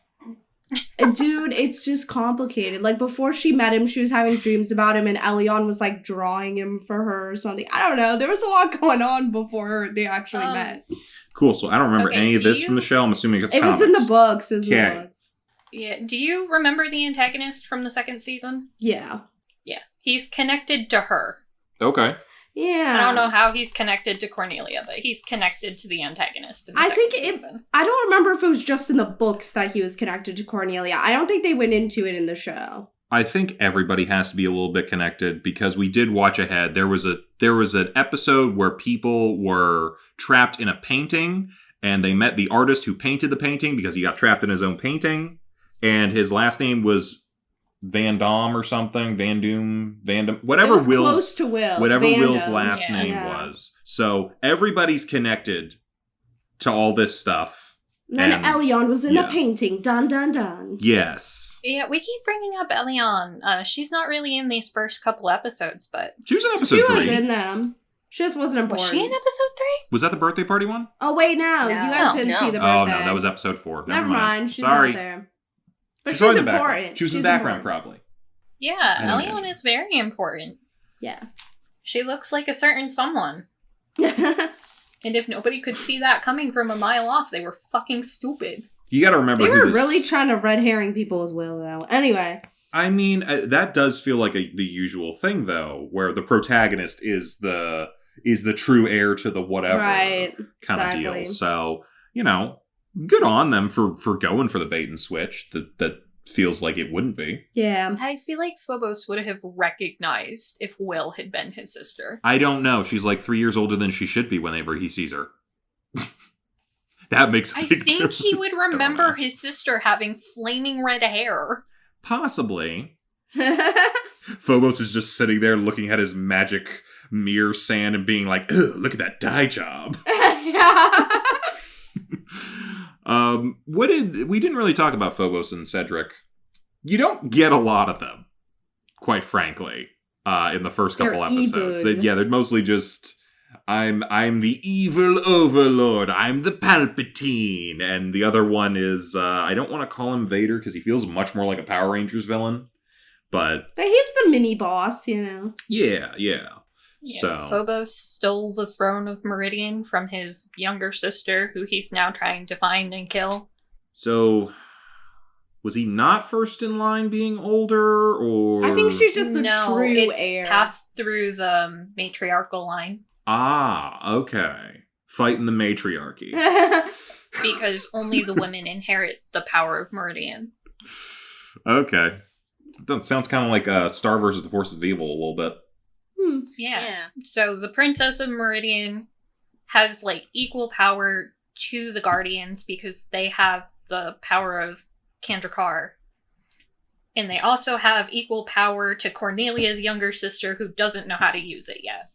Speaker 2: And dude, it's just complicated. Like before she met him, she was having dreams about him, and AYoN was like drawing him for her or something. I don't know. There was a lot going on before they actually met.
Speaker 1: Cool. So I don't remember
Speaker 5: Okay,
Speaker 1: any of
Speaker 5: do
Speaker 1: this from the
Speaker 5: you-
Speaker 1: show. I'm assuming it's
Speaker 2: It was
Speaker 1: comics.
Speaker 2: in the books. It was in
Speaker 1: Okay.
Speaker 2: the books.
Speaker 5: Yeah. Do you remember the antagonist from the second season?
Speaker 2: Yeah.
Speaker 5: Yeah. He's connected to her.
Speaker 1: Okay.
Speaker 2: Yeah.
Speaker 5: I don't know how he's connected to Cornelia, but he's connected to the antagonist in the
Speaker 2: I
Speaker 5: second
Speaker 2: think
Speaker 5: season.
Speaker 2: I don't remember if it was just in the books that he was connected to Cornelia. I don't think they went into it in the show.
Speaker 1: I think everybody has to be a little bit connected because we did watch ahead. There was an episode where people were trapped in a painting and they met the artist who painted the painting because he got trapped in his own painting, and his last name was Van Dam or something, Van Doom, whatever
Speaker 2: It was
Speaker 1: Will's
Speaker 2: close to Will's.
Speaker 1: whatever
Speaker 2: Vandom.
Speaker 1: Will's last
Speaker 5: Yeah.
Speaker 1: name
Speaker 2: Yeah.
Speaker 1: was. So everybody's connected to all this stuff.
Speaker 2: And then
Speaker 1: And-
Speaker 2: AYoN was in
Speaker 1: yeah.
Speaker 2: the painting. Dun dun dun.
Speaker 1: Yes.
Speaker 5: Yeah, we keep bringing up AYoN. She's not really in these first couple episodes, but
Speaker 1: She was in episode
Speaker 2: She
Speaker 1: 3.
Speaker 2: was in them. She just wasn't important.
Speaker 5: was she in episode 3?
Speaker 1: Was that the birthday party one?
Speaker 2: Oh wait, no.
Speaker 3: No.
Speaker 2: You guys didn't
Speaker 4: No.
Speaker 2: see the birthday.
Speaker 1: Oh, no, that was episode 4.
Speaker 2: Never mind. She's
Speaker 1: Sorry.
Speaker 2: not there. But
Speaker 1: She's
Speaker 2: she's
Speaker 1: probably in the
Speaker 2: important.
Speaker 1: background. She was in
Speaker 2: She's
Speaker 1: the background,
Speaker 2: important.
Speaker 1: probably.
Speaker 5: Yeah,
Speaker 1: I don't
Speaker 5: AYoN
Speaker 1: imagine.
Speaker 5: is very important.
Speaker 2: Yeah.
Speaker 5: She looks like a certain someone. And if nobody could see that coming from a mile off, they were fucking stupid.
Speaker 1: You got to remember
Speaker 2: They
Speaker 1: who
Speaker 2: were
Speaker 1: this...
Speaker 2: really trying to red herring people with Will, though. Anyway.
Speaker 1: I mean, that does feel like the usual thing, though, where the protagonist is the true heir to the whatever
Speaker 2: Right.
Speaker 1: kind of
Speaker 2: Exactly.
Speaker 1: deal. So, good on them for going for the bait and switch. That feels like it wouldn't be.
Speaker 2: Yeah.
Speaker 5: I feel like Phobos would have recognized if Will had been his sister.
Speaker 1: I don't know. She's like 3 years older than she should be whenever he sees her. That makes a
Speaker 5: I
Speaker 1: big
Speaker 5: think
Speaker 1: difference.
Speaker 5: he would
Speaker 1: I don't
Speaker 5: remember
Speaker 1: know.
Speaker 5: his sister having flaming red hair.
Speaker 1: Possibly. Phobos is just sitting there looking at his magic mirror sand and being like, "Ugh, look at that dye job."
Speaker 2: Yeah.
Speaker 1: We didn't really talk about Phobos and Cedric. You don't get a lot of them, quite frankly, in the first couple
Speaker 2: They're
Speaker 1: episodes.
Speaker 2: evil.
Speaker 1: They're mostly just, I'm the evil overlord. I'm the Palpatine. And the other one is, I don't want to call him Vader because he feels much more like a Power Rangers villain. But
Speaker 2: But he's the mini boss,
Speaker 1: yeah.
Speaker 5: Yeah,
Speaker 1: So
Speaker 5: Phobos stole the throne of Meridian from his younger sister, who he's now trying to find and kill.
Speaker 1: So, was he not first in line being older, or...
Speaker 2: I think she's just the
Speaker 5: no,
Speaker 2: true
Speaker 5: it's
Speaker 2: heir.
Speaker 5: passed through the matriarchal line
Speaker 1: Ah, okay. Fighting the matriarchy.
Speaker 5: because only the women inherit the power of Meridian.
Speaker 1: Okay. That sounds kind of like Star versus the Forces of Evil a little bit.
Speaker 5: Yeah. So the Princess of Meridian has like equal power to the Guardians because they have the power of Kandrakar. And they also have equal power to Cornelia's younger sister who doesn't know how to use it yet.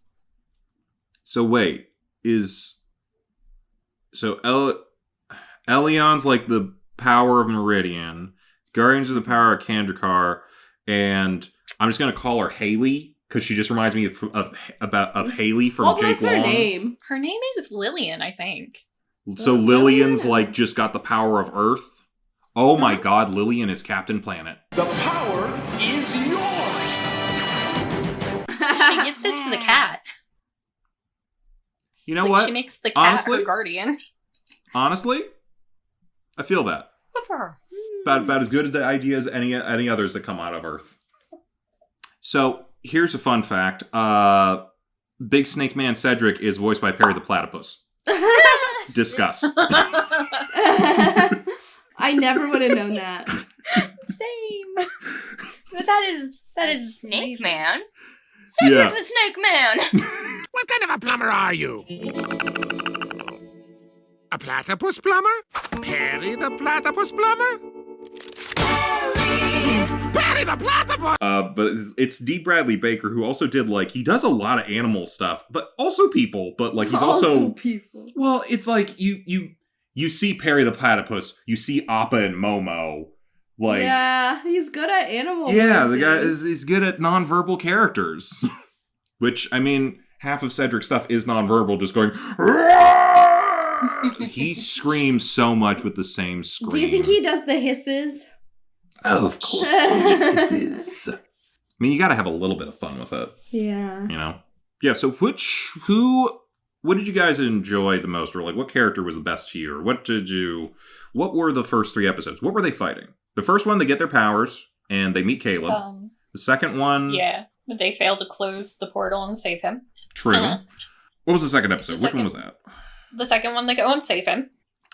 Speaker 1: So wait, AYoN's like the power of Meridian, Guardians of the power of Kandrakar, and I'm just gonna call her Haley because she just reminds me of Haley from
Speaker 2: What
Speaker 1: Jake
Speaker 2: was her
Speaker 1: Long.
Speaker 2: name?
Speaker 5: Her name is Lillian, I think.
Speaker 1: So Lillian's like just got the power of Earth. Oh my God, Lillian is Captain Planet.
Speaker 6: The power is yours.
Speaker 5: She gives it to the cat.
Speaker 1: You know
Speaker 5: Like,
Speaker 1: what?
Speaker 5: She makes the cat
Speaker 1: Honestly?
Speaker 5: her guardian.
Speaker 1: Honestly, I feel that.
Speaker 5: Good for her.
Speaker 1: About as good as the idea as any others that come out of Earth. So here's a fun fact: Big Snake Man Cedric is voiced by Perry the Platypus. Discuss.
Speaker 2: I never would have known that.
Speaker 3: Same. But that is
Speaker 4: Snake
Speaker 3: amazing.
Speaker 4: Man?
Speaker 1: Yeah.
Speaker 4: Cedric's the Snake Man!
Speaker 6: What kind of a plumber are you? A platypus plumber? Perry the platypus plumber? Perry the platypus!
Speaker 1: But it's D. Bradley Baker who also did he does a lot of animal stuff, but also people. But he's also
Speaker 2: people.
Speaker 1: well, it's like you see Perry the Platypus, you see Appa and Momo.
Speaker 2: Yeah, he's good at animal
Speaker 1: Yeah, the
Speaker 2: voices.
Speaker 1: guy is good at nonverbal characters. Which, I mean, half of Cedric's stuff is nonverbal, just going... He screams so much with the same scream.
Speaker 2: Do you think he does the hisses?
Speaker 1: Oh, of course. I mean, you gotta have a little bit of fun with it,
Speaker 2: Yeah.
Speaker 1: you know? Yeah, so what did you guys enjoy the most? Or, what character was the best to you? Or what were the first 3 episodes? What were they fighting? The first one, they get their powers, and they meet Caleb. The second one...
Speaker 5: Yeah, but they failed to close the portal and save him.
Speaker 1: True. What was the second episode? Which one was that?
Speaker 5: The second one, they go and save him.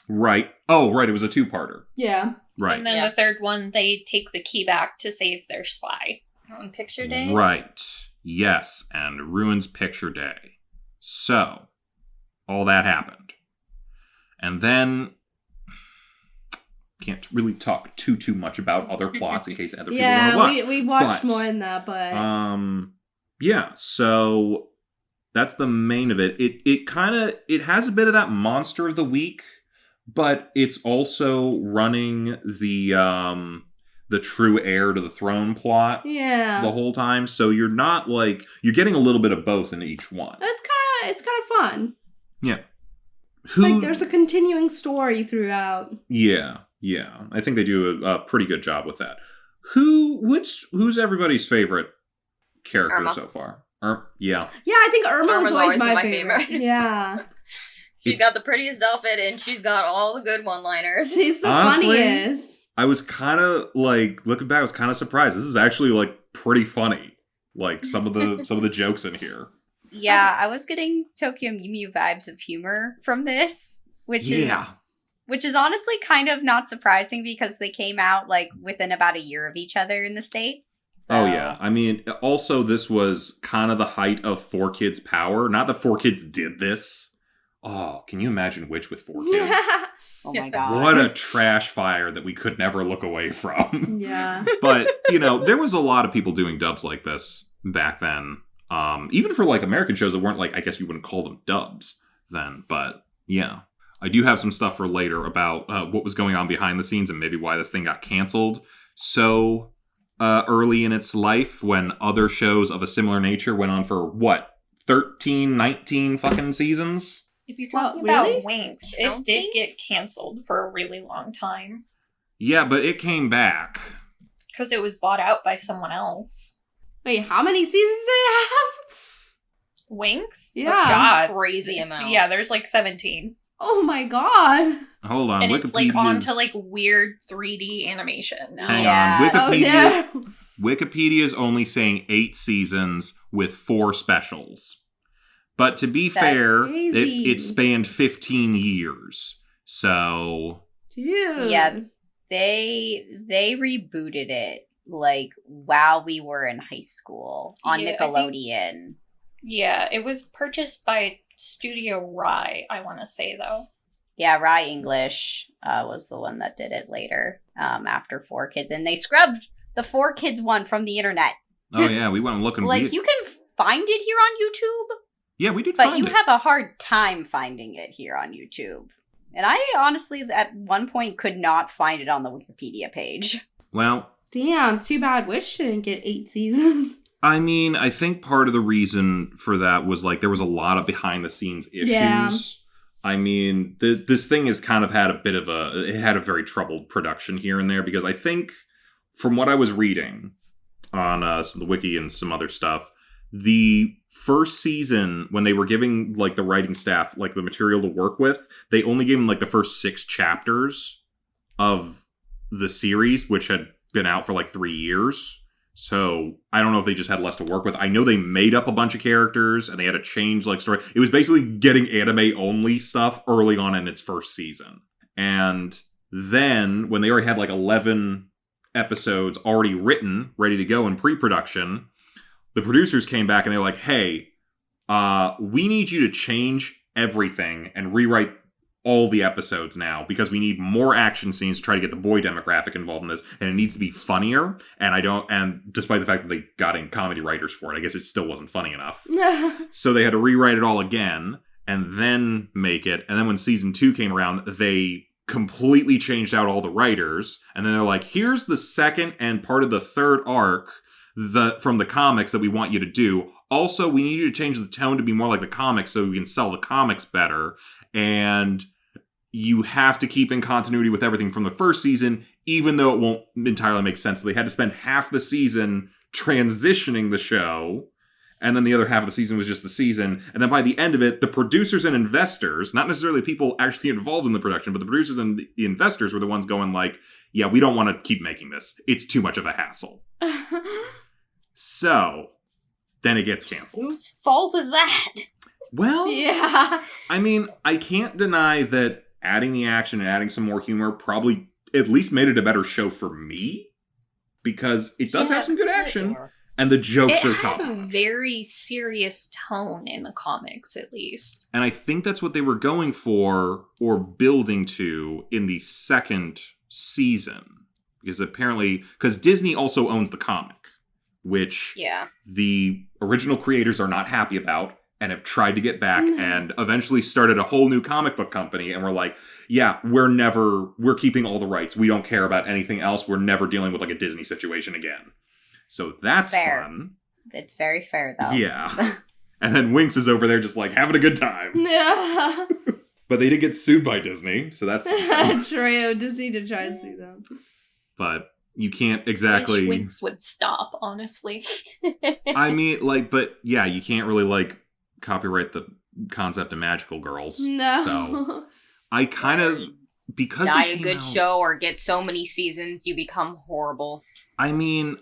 Speaker 1: Right. Oh, right. It was a 2-parter.
Speaker 2: Yeah.
Speaker 1: Right.
Speaker 5: And then the third one, they take the key back to save their spy.
Speaker 4: On picture day?
Speaker 1: Right. Yes. And ruins picture day. So, all that happened. And then... Can't really talk too much about other plots in case other people want to watch.
Speaker 2: Yeah, we watched more than that, but...
Speaker 1: Yeah, so... That's the main of it. It has a bit of that monster of the week, but it's also running the true heir to the throne plot the whole time. So you're not you're getting a little bit of both in each one.
Speaker 2: It's kind of fun.
Speaker 1: Yeah.
Speaker 2: There's a continuing story throughout.
Speaker 1: Yeah. I think they do a pretty good job with that. Who's everybody's favorite character
Speaker 4: Irma.
Speaker 1: so far? Yeah.
Speaker 2: Yeah, I think Irma's
Speaker 4: Irma's
Speaker 2: always
Speaker 4: always
Speaker 2: my
Speaker 4: been my
Speaker 2: favorite.
Speaker 4: favorite.
Speaker 2: Yeah.
Speaker 4: She's got the prettiest outfit and she's got all the good one-liners.
Speaker 2: She's the
Speaker 1: Honestly,
Speaker 2: funniest.
Speaker 1: I was kind of looking back, I was kind of surprised. This is actually pretty funny. Some of the jokes in here.
Speaker 3: Yeah, I was getting Tokyo Mew Mew vibes of humor from this, which is honestly kind of not surprising because they came out within about a year of each other in the States. So.
Speaker 1: Oh yeah, I mean, also this was kind of the height of 4Kids power. Not that 4Kids did this. Oh, can you imagine Witch with 4 kids?
Speaker 3: Oh my god.
Speaker 1: What a trash fire that we could never look away from.
Speaker 2: Yeah.
Speaker 1: But, there was a lot of people doing dubs like this back then. Even for American shows that weren't I guess you wouldn't call them dubs then. But yeah, I do have some stuff for later about what was going on behind the scenes and maybe why this thing got canceled so early in its life when other shows of a similar nature went on for 13, 19 fucking seasons?
Speaker 5: If you're talking
Speaker 2: really?
Speaker 5: about Winx, it did get canceled for a really long time.
Speaker 1: Yeah, but it came back.
Speaker 5: Because it was bought out by someone else.
Speaker 2: Wait, how many seasons did it have?
Speaker 5: Winx?
Speaker 2: Yeah.
Speaker 5: God.
Speaker 4: Crazy amount.
Speaker 5: Yeah, there's 17.
Speaker 2: Oh my god.
Speaker 1: Hold on,
Speaker 5: And
Speaker 1: Wikipedia's...
Speaker 5: it's on to weird 3D animation now.
Speaker 1: Hang
Speaker 3: Yeah.
Speaker 1: on, Wikipedia is only saying 8 seasons with 4 specials. But to be fair,
Speaker 2: crazy.
Speaker 1: it spanned 15 years. So...
Speaker 2: Dude.
Speaker 3: Yeah, they rebooted it while we were in high school on
Speaker 5: Yeah,
Speaker 3: Nickelodeon.
Speaker 5: Yeah, it was purchased by Studio Rai, I want to say, though.
Speaker 3: Yeah, Rye English was the one that did it later, after 4Kids. And they scrubbed the 4Kids one from the internet.
Speaker 1: Oh, yeah, we went looking.
Speaker 3: Like, you can find it here on YouTube.
Speaker 1: Yeah, we did
Speaker 3: but
Speaker 1: find
Speaker 3: you
Speaker 1: it.
Speaker 3: have a hard time finding it here on YouTube. And I honestly, at one point, could not find it on the Wikipedia page.
Speaker 1: Well...
Speaker 2: Damn, it's too bad Witch didn't get 8 seasons.
Speaker 1: I mean, I think part of the reason for that was, like, there was a lot of behind-the-scenes issues.
Speaker 2: Yeah.
Speaker 1: I mean, this thing has kind of had it had a very troubled production here and there, because I think, from what I was reading on some of the wiki and some other stuff, the first season, when they were giving, like, the writing staff, like, the material to work with, they only gave them, like, the first 6 chapters of the series, which had been out for, like, 3 years. So, I don't know if they just had less to work with. I know they made up a bunch of characters, and they had to change, like, story. It was basically getting anime-only stuff early on in its first season. And then, when they already had, like, 11 episodes already written, ready to go in pre-production, the producers came back and they were like, hey, we need you to change everything and rewrite all the episodes now, because we need more action scenes to try to get the boy demographic involved in this, and it needs to be funnier. And despite the fact that they got in comedy writers for it, I guess it still wasn't funny enough. So they had to rewrite it all again and then make it. And then when season 2 came around, they completely changed out all the writers. And then they're like, here's the second and part of the third arc from the comics that we want you to do. Also, we need you to change the tone to be more like the comics so we can sell the comics better. And you have to keep in continuity with everything from the first season, even though it won't entirely make sense. So they had to spend half the season transitioning the show, and then the other half of the season was just the season. And then by the end of it, the producers and investors, not necessarily people actually involved in the production, but the producers and the investors were the ones going like, yeah, we don't want to keep making this. It's too much of a hassle. So, then it gets canceled.
Speaker 4: Whose fault is that?
Speaker 1: Well,
Speaker 2: Yeah.
Speaker 1: I mean, I can't deny that adding the action and adding some more humor probably at least made it a better show for me, because it does have some good action, and the jokes are tough.
Speaker 5: It had a very serious tone in the comics, at least.
Speaker 1: And I think that's what they were going for, or building to, in the second season. Because Disney also owns the comic, which the original creators are not happy about, and have tried to get back, and eventually started a whole new comic book company, and we're like, yeah, we're keeping all the rights. We don't care about anything else. We're never dealing with, like, a Disney situation again. So that's fun.
Speaker 3: It's very fair, though.
Speaker 1: Yeah. And then Winx is over there just, like, having a good time.
Speaker 2: Yeah.
Speaker 1: But they did get sued by Disney, so that's...
Speaker 2: True. Disney did try to sue them.
Speaker 1: But you can't exactly...
Speaker 5: Wish Winx would stop, honestly.
Speaker 1: I mean, like, but yeah, you can't really, like, copyright the concept of magical girls.
Speaker 2: No.
Speaker 1: So I kind of, because
Speaker 4: die
Speaker 1: they
Speaker 4: a
Speaker 1: came
Speaker 4: good
Speaker 1: out,
Speaker 4: show or get so many seasons, you become horrible.
Speaker 1: I mean,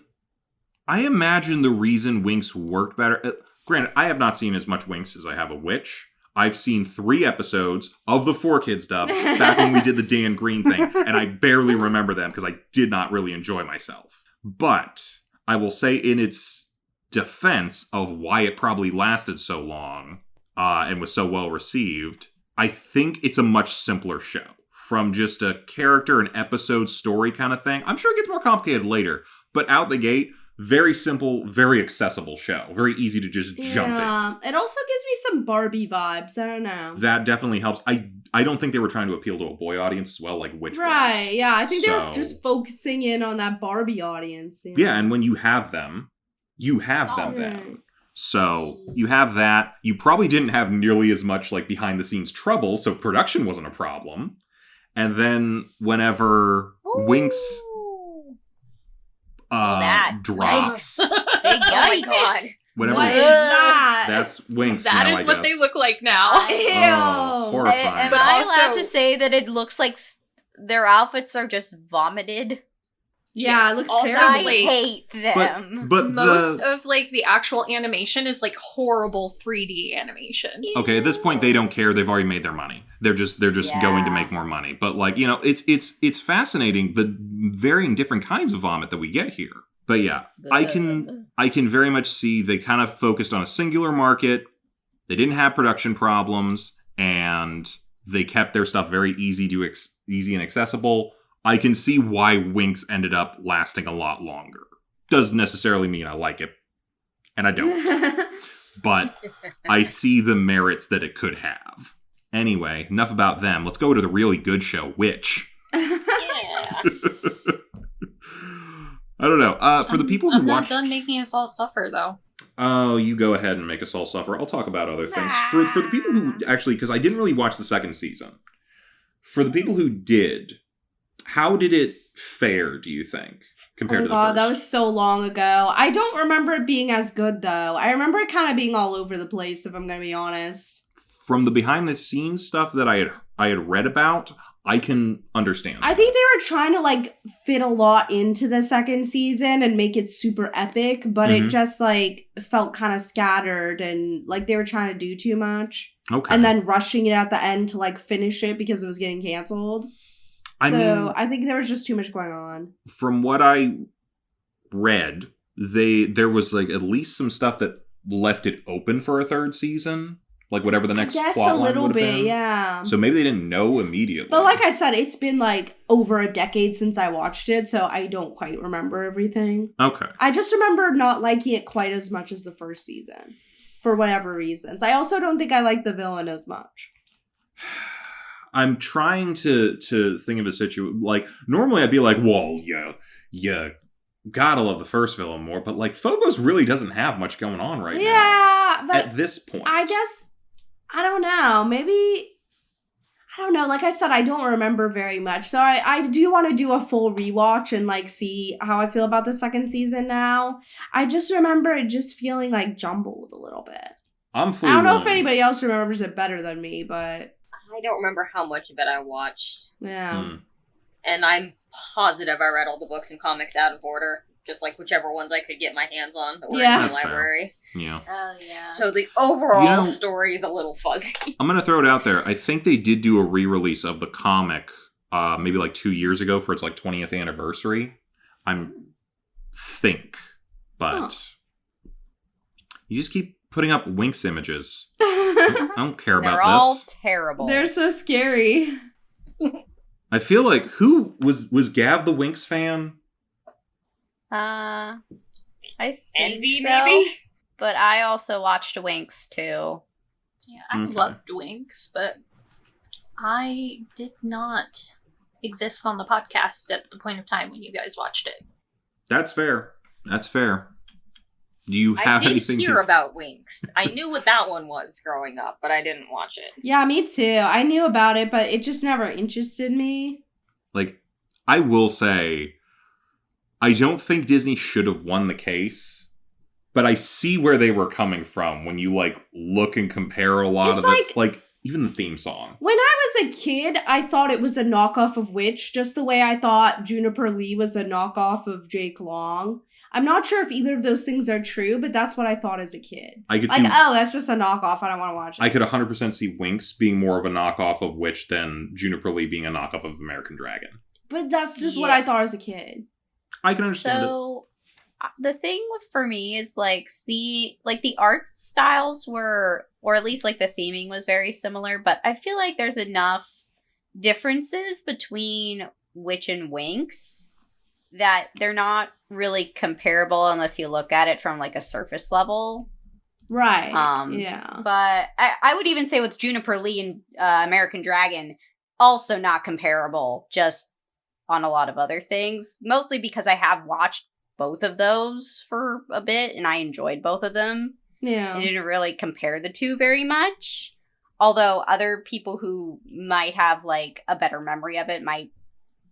Speaker 1: I imagine the reason Winx worked better. Granted, I have not seen as much Winx as I have of Witch. I've seen 3 episodes of the 4Kids dub back when we did the Dan Green thing, and I barely remember them because I did not really enjoy myself. But I will say, in its defense of why it probably lasted so long and was so well received, I think it's a much simpler show. From just a character and episode story kind of thing. I'm sure it gets more complicated later, but out the gate, very simple, very accessible show. Very easy to just jump in.
Speaker 2: It also gives me some Barbie vibes. I don't know.
Speaker 1: That definitely helps. I don't think they were trying to appeal to a boy audience as well, like Witch
Speaker 2: Right,
Speaker 1: was.
Speaker 2: yeah. I think they were just focusing in on that Barbie audience. You know?
Speaker 1: Yeah, and when you have them then. So, you have that. You probably didn't have nearly as much, like, behind-the-scenes trouble, so production wasn't a problem. And then, whenever Winx drops...
Speaker 3: Big
Speaker 4: Oh my god.
Speaker 1: Whenever
Speaker 2: What is that?
Speaker 1: That's Winx
Speaker 5: That
Speaker 1: now,
Speaker 5: is
Speaker 1: I
Speaker 5: what
Speaker 1: guess.
Speaker 5: they look like now.
Speaker 1: Oh, horrifying.
Speaker 3: Am
Speaker 5: But
Speaker 3: I
Speaker 5: also-
Speaker 3: allowed to say that it looks like their outfits are just vomited?
Speaker 2: Yeah, it looks
Speaker 5: Also,
Speaker 2: terrible.
Speaker 3: I hate them.
Speaker 1: But
Speaker 5: Most of, like, the actual animation is, like, horrible 3D animation.
Speaker 1: okay, at this point they don't care. They've already made their money. They're just going to make more money. But, like, you know, it's fascinating the varying different kinds of vomit that we get here. But yeah, I can very much see they kind of focused on a singular market. They didn't have production problems, and They kept their stuff very easy and accessible. I can see why Winx ended up lasting a lot longer. Doesn't necessarily mean I like it, and I don't. But I see the merits that it could have. Anyway, enough about them. Let's go to the really good show, Witch.
Speaker 4: Yeah.
Speaker 1: I don't know. For the people who
Speaker 5: I'm
Speaker 1: watched...
Speaker 5: not done making us all suffer, though.
Speaker 1: Oh, you go ahead and make us all suffer. I'll talk about other things. For the people who... Actually, because I didn't really watch the second season. For the people who did, how did it fare, do you think, compared to the first?
Speaker 2: That was so long ago. I don't remember it being as good, though. I remember it kind of being all over the place, if I'm going to be honest.
Speaker 1: From the behind-the-scenes stuff that I had read about, I can understand that.
Speaker 2: I think they were trying to, like, fit a lot into the second season and make it super epic, but it just, like, felt kind of scattered and, like, they were trying to do too much.
Speaker 1: Okay.
Speaker 2: And then rushing it at the end to, like, finish it because it was getting canceled. I think there was just too much going on.
Speaker 1: From what I read, there was, like, at least some stuff that left it open for a third season. Like, whatever the next plot line would have been.
Speaker 2: Yeah.
Speaker 1: So maybe they didn't know immediately.
Speaker 2: But like I said, it's been like over a decade since I watched it, so I don't quite remember everything.
Speaker 1: Okay.
Speaker 2: I just remember not liking it quite as much as the first season, for whatever reasons. I also don't think I like the villain as much.
Speaker 1: I'm trying to think of a situation, like, normally I'd be like, well, yeah, gotta love the first villain more, but, like, Phobos really doesn't have much going on right now.
Speaker 2: Yeah, but
Speaker 1: at this point.
Speaker 2: I guess, I don't know, maybe, I don't know, like I said, I don't remember very much, so I do want to do a full rewatch and, like, see how I feel about the second season now. I just remember it just feeling, like, jumbled a little bit. I don't know if anybody else remembers it better than me, but...
Speaker 4: I don't remember how much of it I watched.
Speaker 2: Yeah.
Speaker 4: And I'm positive I read all the books and comics out of order. Just, like, whichever ones I could get my hands on that were in the library.
Speaker 1: Fair. Yeah.
Speaker 5: Oh, yeah.
Speaker 4: So the overall story is a little fuzzy.
Speaker 1: I'm going to throw it out there. I think they did do a re-release of the comic maybe, like, 2 years ago for its, like, 20th anniversary. But you just keep putting up Winx images. I don't care about this.
Speaker 3: They're all terrible.
Speaker 2: They're so scary.
Speaker 1: I feel like, who was Gav the Winx fan?
Speaker 3: I think
Speaker 4: Envy,
Speaker 3: so.
Speaker 4: maybe?
Speaker 3: But I also watched Winx too.
Speaker 5: Yeah, I loved Winx, but I did not exist on the podcast at the point of time when you guys watched it.
Speaker 1: That's fair. Do you have anything?
Speaker 4: I did hear about Winx. I knew what that one was growing up, but I didn't watch it.
Speaker 2: Yeah, me too. I knew about it, but it just never interested me.
Speaker 1: Like, I will say, I don't think Disney should have won the case, but I see where they were coming from when you, like, look and compare a lot of it. Like, even the theme song.
Speaker 2: When I was a kid, I thought it was a knockoff of Witch, just the way I thought Juniper Lee was a knockoff of Jake Long. I'm not sure if either of those things are true, but that's what I thought as a kid.
Speaker 1: I could
Speaker 2: like,
Speaker 1: see,
Speaker 2: that's just a knockoff. I don't want to watch it.
Speaker 1: I could 100% see Winx being more of a knockoff of Witch than Juniper Lee being a knockoff of American Dragon.
Speaker 2: But that's just what I thought as a kid.
Speaker 1: I can understand it.
Speaker 3: So, the thing for me is, like, the art styles were, or at least, like, the theming was very similar, but I feel like there's enough differences between Witch and Winx that they're not really comparable unless you look at it from, like, a surface level.
Speaker 2: Right. Yeah.
Speaker 3: But I would even say with Juniper Lee and American Dragon, also not comparable, just on a lot of other things. Mostly because I have watched both of those for a bit, and I enjoyed both of them.
Speaker 2: Yeah.
Speaker 3: I didn't really compare the two very much. Although other people who might have, like, a better memory of it might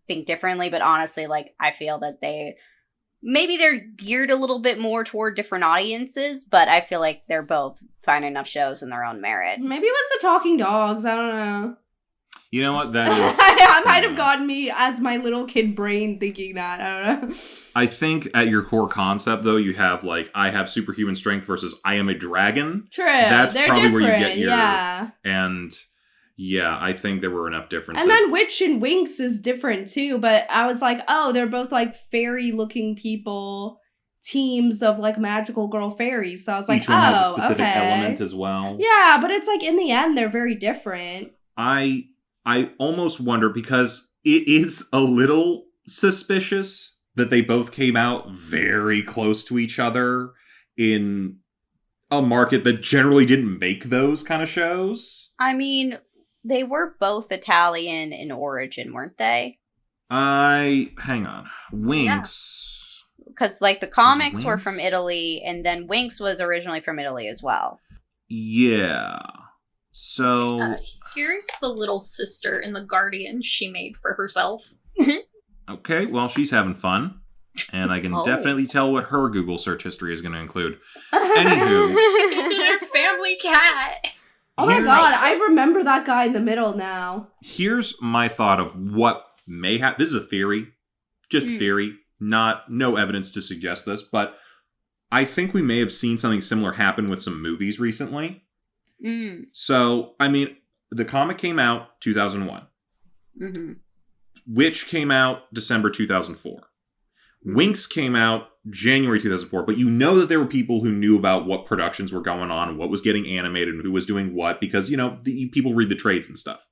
Speaker 3: think differently, but honestly, like, I feel that they're geared a little bit more toward different audiences, but I feel like they're both fine enough shows in their own merit.
Speaker 2: Maybe it was the talking dogs. I don't know.
Speaker 1: You know what? That is...
Speaker 2: I might have gotten me as my little kid brain thinking that. I don't know.
Speaker 1: I think at your core concept, though, you have, like, I have superhuman strength versus I am a dragon.
Speaker 2: True.
Speaker 1: That's
Speaker 2: They're
Speaker 1: probably
Speaker 2: different.
Speaker 1: where you get your...
Speaker 2: Yeah.
Speaker 1: And... yeah, I think there were enough differences.
Speaker 2: And then Witch and Winx is different too, but I was like, oh, they're both like fairy-looking people, teams of like magical girl fairies. So I was like,
Speaker 1: each one has a
Speaker 2: oh,
Speaker 1: specific
Speaker 2: okay.
Speaker 1: element as well.
Speaker 2: Yeah, but it's like in the end, they're very different.
Speaker 1: I almost wonder, because it is a little suspicious that they both came out very close to each other in a market that generally didn't make those kind of shows.
Speaker 3: I mean, they were both Italian in origin, weren't they?
Speaker 1: Hang on. Winx.
Speaker 3: Because, like, the comics were from Italy, and then Winx was originally from Italy as well.
Speaker 1: Yeah. So...
Speaker 5: here's the little sister in the Guardian she made for herself.
Speaker 1: Okay, well, she's having fun. And I can definitely tell what her Google search history is going to include. Anywho.
Speaker 5: Their family cat.
Speaker 2: Oh my god, I remember that guy in the middle now.
Speaker 1: Here's my thought of what may happen. This is a theory. Just theory. No evidence to suggest this. But I think we may have seen something similar happen with some movies recently. So, I mean, the comic came out 2001. Witch came out December 2004. Winx came out January 2004, but you know that there were people who knew about what productions were going on and what was getting animated and who was doing what, because, you know, people read the trades and stuff.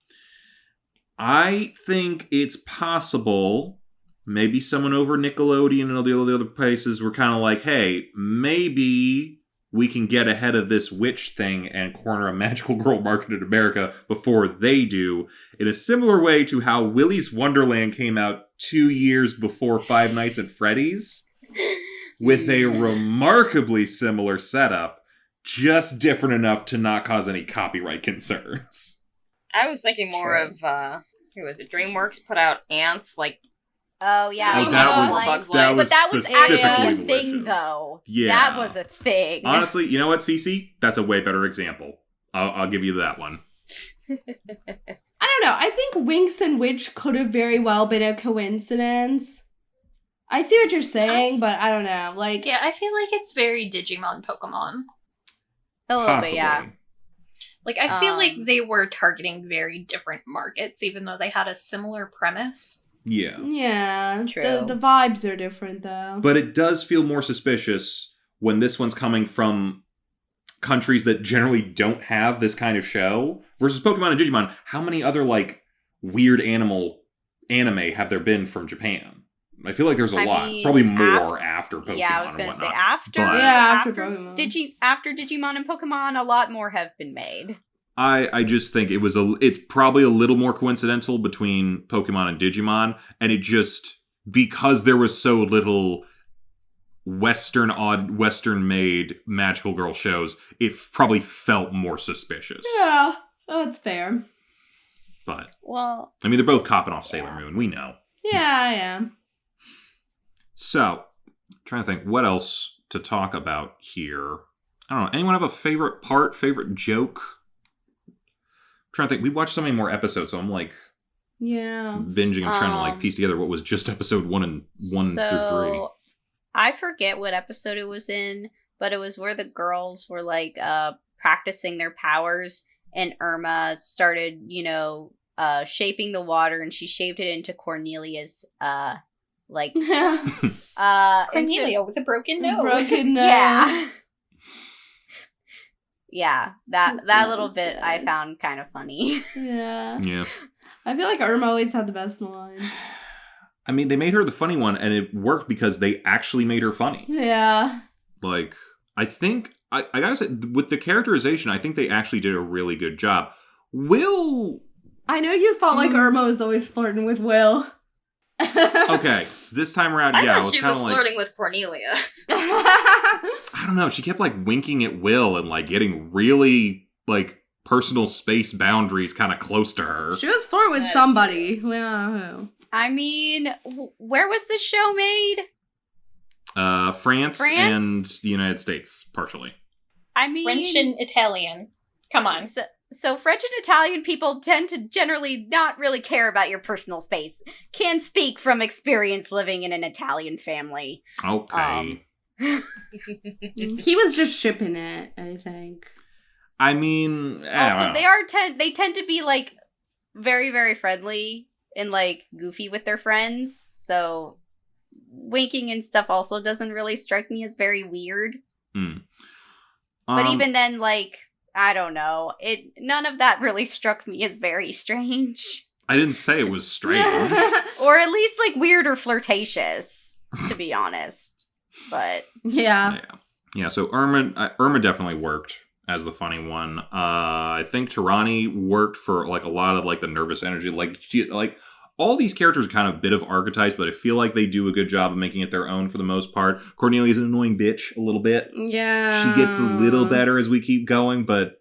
Speaker 1: I think it's possible maybe someone over Nickelodeon and all the other places were kind of like, hey, maybe we can get ahead of this witch thing and corner a magical girl market in America before they do, in a similar way to how Willy's Wonderland came out 2 years before Five Nights at Freddy's, with a remarkably similar setup, just different enough to not cause any copyright concerns.
Speaker 4: I was thinking more of, who was it? DreamWorks put out Ants, like,
Speaker 3: oh, yeah.
Speaker 1: Oh, that was
Speaker 3: but that was actually a
Speaker 1: delicious.
Speaker 3: thing, though.
Speaker 1: Yeah.
Speaker 3: That was a thing.
Speaker 1: Honestly, you know what, Cece? That's a way better example. I'll give you that one.
Speaker 2: I don't know. I think Winx and Witch could have very well been a coincidence. I see what you're saying, but I don't know. Like,
Speaker 5: yeah, I feel like it's very Digimon Pokemon.
Speaker 3: A little
Speaker 1: Possibly.
Speaker 3: bit, yeah.
Speaker 5: Like, I feel like they were targeting very different markets, even though they had a similar premise.
Speaker 1: Yeah.
Speaker 2: yeah.
Speaker 3: True.
Speaker 2: The vibes are different, though.
Speaker 1: But it does feel more suspicious when this one's coming from countries that generally don't have this kind of show versus Pokemon and Digimon. How many other, like, weird anime have there been from Japan? I feel like there's a lot.
Speaker 3: mean,
Speaker 1: Probably more after Pokemon.
Speaker 3: Yeah, I was going to say
Speaker 1: and
Speaker 3: after.
Speaker 1: But-
Speaker 2: after Pokemon.
Speaker 3: After Digimon and Pokemon, a lot more have been made.
Speaker 1: I just think it's probably a little more coincidental between Pokemon and Digimon, and it just, because there was so little Western-made magical girl shows, it probably felt more suspicious.
Speaker 2: Yeah, that's fair.
Speaker 1: But,
Speaker 3: Well,
Speaker 1: I mean, they're both copping off Sailor Moon, we know.
Speaker 2: Yeah, I am.
Speaker 1: So, trying to think what else to talk about here. I don't know, anyone have a favorite part, favorite joke? Trying to think, we watched so many more episodes, so I'm like
Speaker 2: Yeah.
Speaker 1: binging. I'm trying to like piece together what was just episode 1 through 3.
Speaker 3: I forget what episode it was in, but it was where the girls were like practicing their powers, and Irma started, shaping the water, and she shaped it into Cornelia's like
Speaker 5: Cornelia with a broken nose.
Speaker 2: Broken nose.
Speaker 3: Yeah. Yeah, that little bit I found kind of funny.
Speaker 2: Yeah.
Speaker 1: Yeah.
Speaker 2: I feel like Irma always had the best lines.
Speaker 1: I mean, they made her the funny one, and it worked because they actually made her funny.
Speaker 2: Yeah.
Speaker 1: Like, I think, I gotta say, with the characterization, I think they actually did a really good job. Will...
Speaker 2: I know you felt like Irma was always flirting with Will.
Speaker 1: Okay, this time around,
Speaker 4: I
Speaker 1: yeah, I
Speaker 4: thought
Speaker 1: was
Speaker 4: she
Speaker 1: kind
Speaker 4: was
Speaker 1: of like...
Speaker 4: flirting with Cornelia.
Speaker 1: I don't know, she kept, like, winking at Will and, like, getting really, like, personal space boundaries kind of close to her.
Speaker 2: She was flirting with
Speaker 4: That is
Speaker 2: somebody. Yeah.
Speaker 3: I mean, where was this show made?
Speaker 1: France and the United States, partially.
Speaker 3: I mean,
Speaker 5: French and Italian. Come on.
Speaker 3: So French and Italian people tend to generally not really care about your personal space. Can speak from experience living in an Italian family.
Speaker 1: Okay.
Speaker 2: He was just shipping it, I think.
Speaker 1: I mean, I don't know.
Speaker 3: They tend to be like very, very friendly and like goofy with their friends. So winking and stuff also doesn't really strike me as very weird. But even then, like, I don't know. None of that really struck me as very strange.
Speaker 1: I didn't say it was strange.
Speaker 3: Or at least, like, weird or flirtatious, to be honest. But...
Speaker 2: Yeah.
Speaker 1: Yeah, so Irma definitely worked as the funny one. I think Tirani worked for, like, a lot of, like, the nervous energy. Like, all these characters are kind of a bit of archetypes, but I feel like they do a good job of making it their own for the most part. Cornelia's an annoying bitch a little bit.
Speaker 2: Yeah.
Speaker 1: She gets a little better as we keep going, but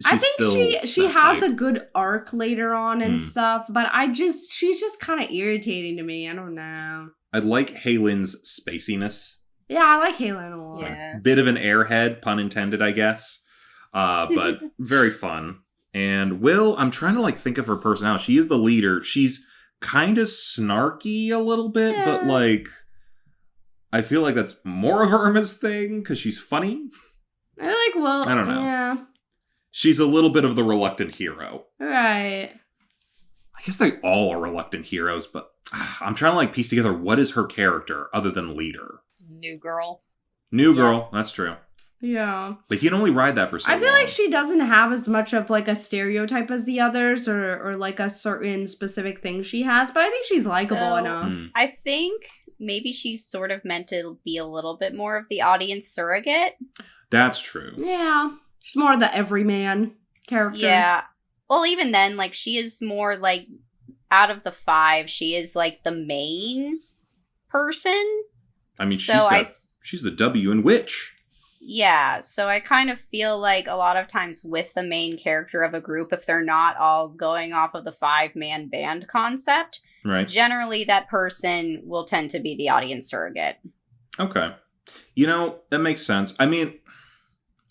Speaker 2: I think she has a good arc later on and stuff, but she's just kind of irritating to me. I don't know.
Speaker 1: I like Haylin's spaciness.
Speaker 2: Yeah, I like Haylin a lot.
Speaker 3: Yeah.
Speaker 1: Bit of an airhead, pun intended, I guess. But very fun. And Will, I'm trying to, like, think of her personality. She is the leader. She's kind of snarky a little bit, but, like, I feel like that's more of Irma's thing, because she's funny.
Speaker 2: I like Will.
Speaker 1: I don't know.
Speaker 2: Yeah.
Speaker 1: She's a little bit of the reluctant hero.
Speaker 2: Right.
Speaker 1: I guess they all are reluctant heroes, but I'm trying to, like, piece together what is her character other than leader.
Speaker 4: New girl.
Speaker 1: New girl, that's true.
Speaker 2: Yeah.
Speaker 1: But you can only ride that for so long.
Speaker 2: I feel like she doesn't have as much of, like, a stereotype as the others or like, a certain specific thing she has, but I think she's likable enough.
Speaker 3: I think maybe she's sort of meant to be a little bit more of the audience surrogate.
Speaker 1: That's true.
Speaker 2: Yeah. She's more of the everyman character.
Speaker 3: Yeah. Well, even then, like, she is more, like, out of the 5, she is, like, the main person.
Speaker 1: I mean,
Speaker 3: So
Speaker 1: she's the W in Witch.
Speaker 3: Yeah, so I kind of feel like a lot of times with the main character of a group, if they're not all going off of the 5-man band concept,
Speaker 1: Right.
Speaker 3: generally that person will tend to be the audience surrogate.
Speaker 1: Okay. You know, that makes sense. I mean,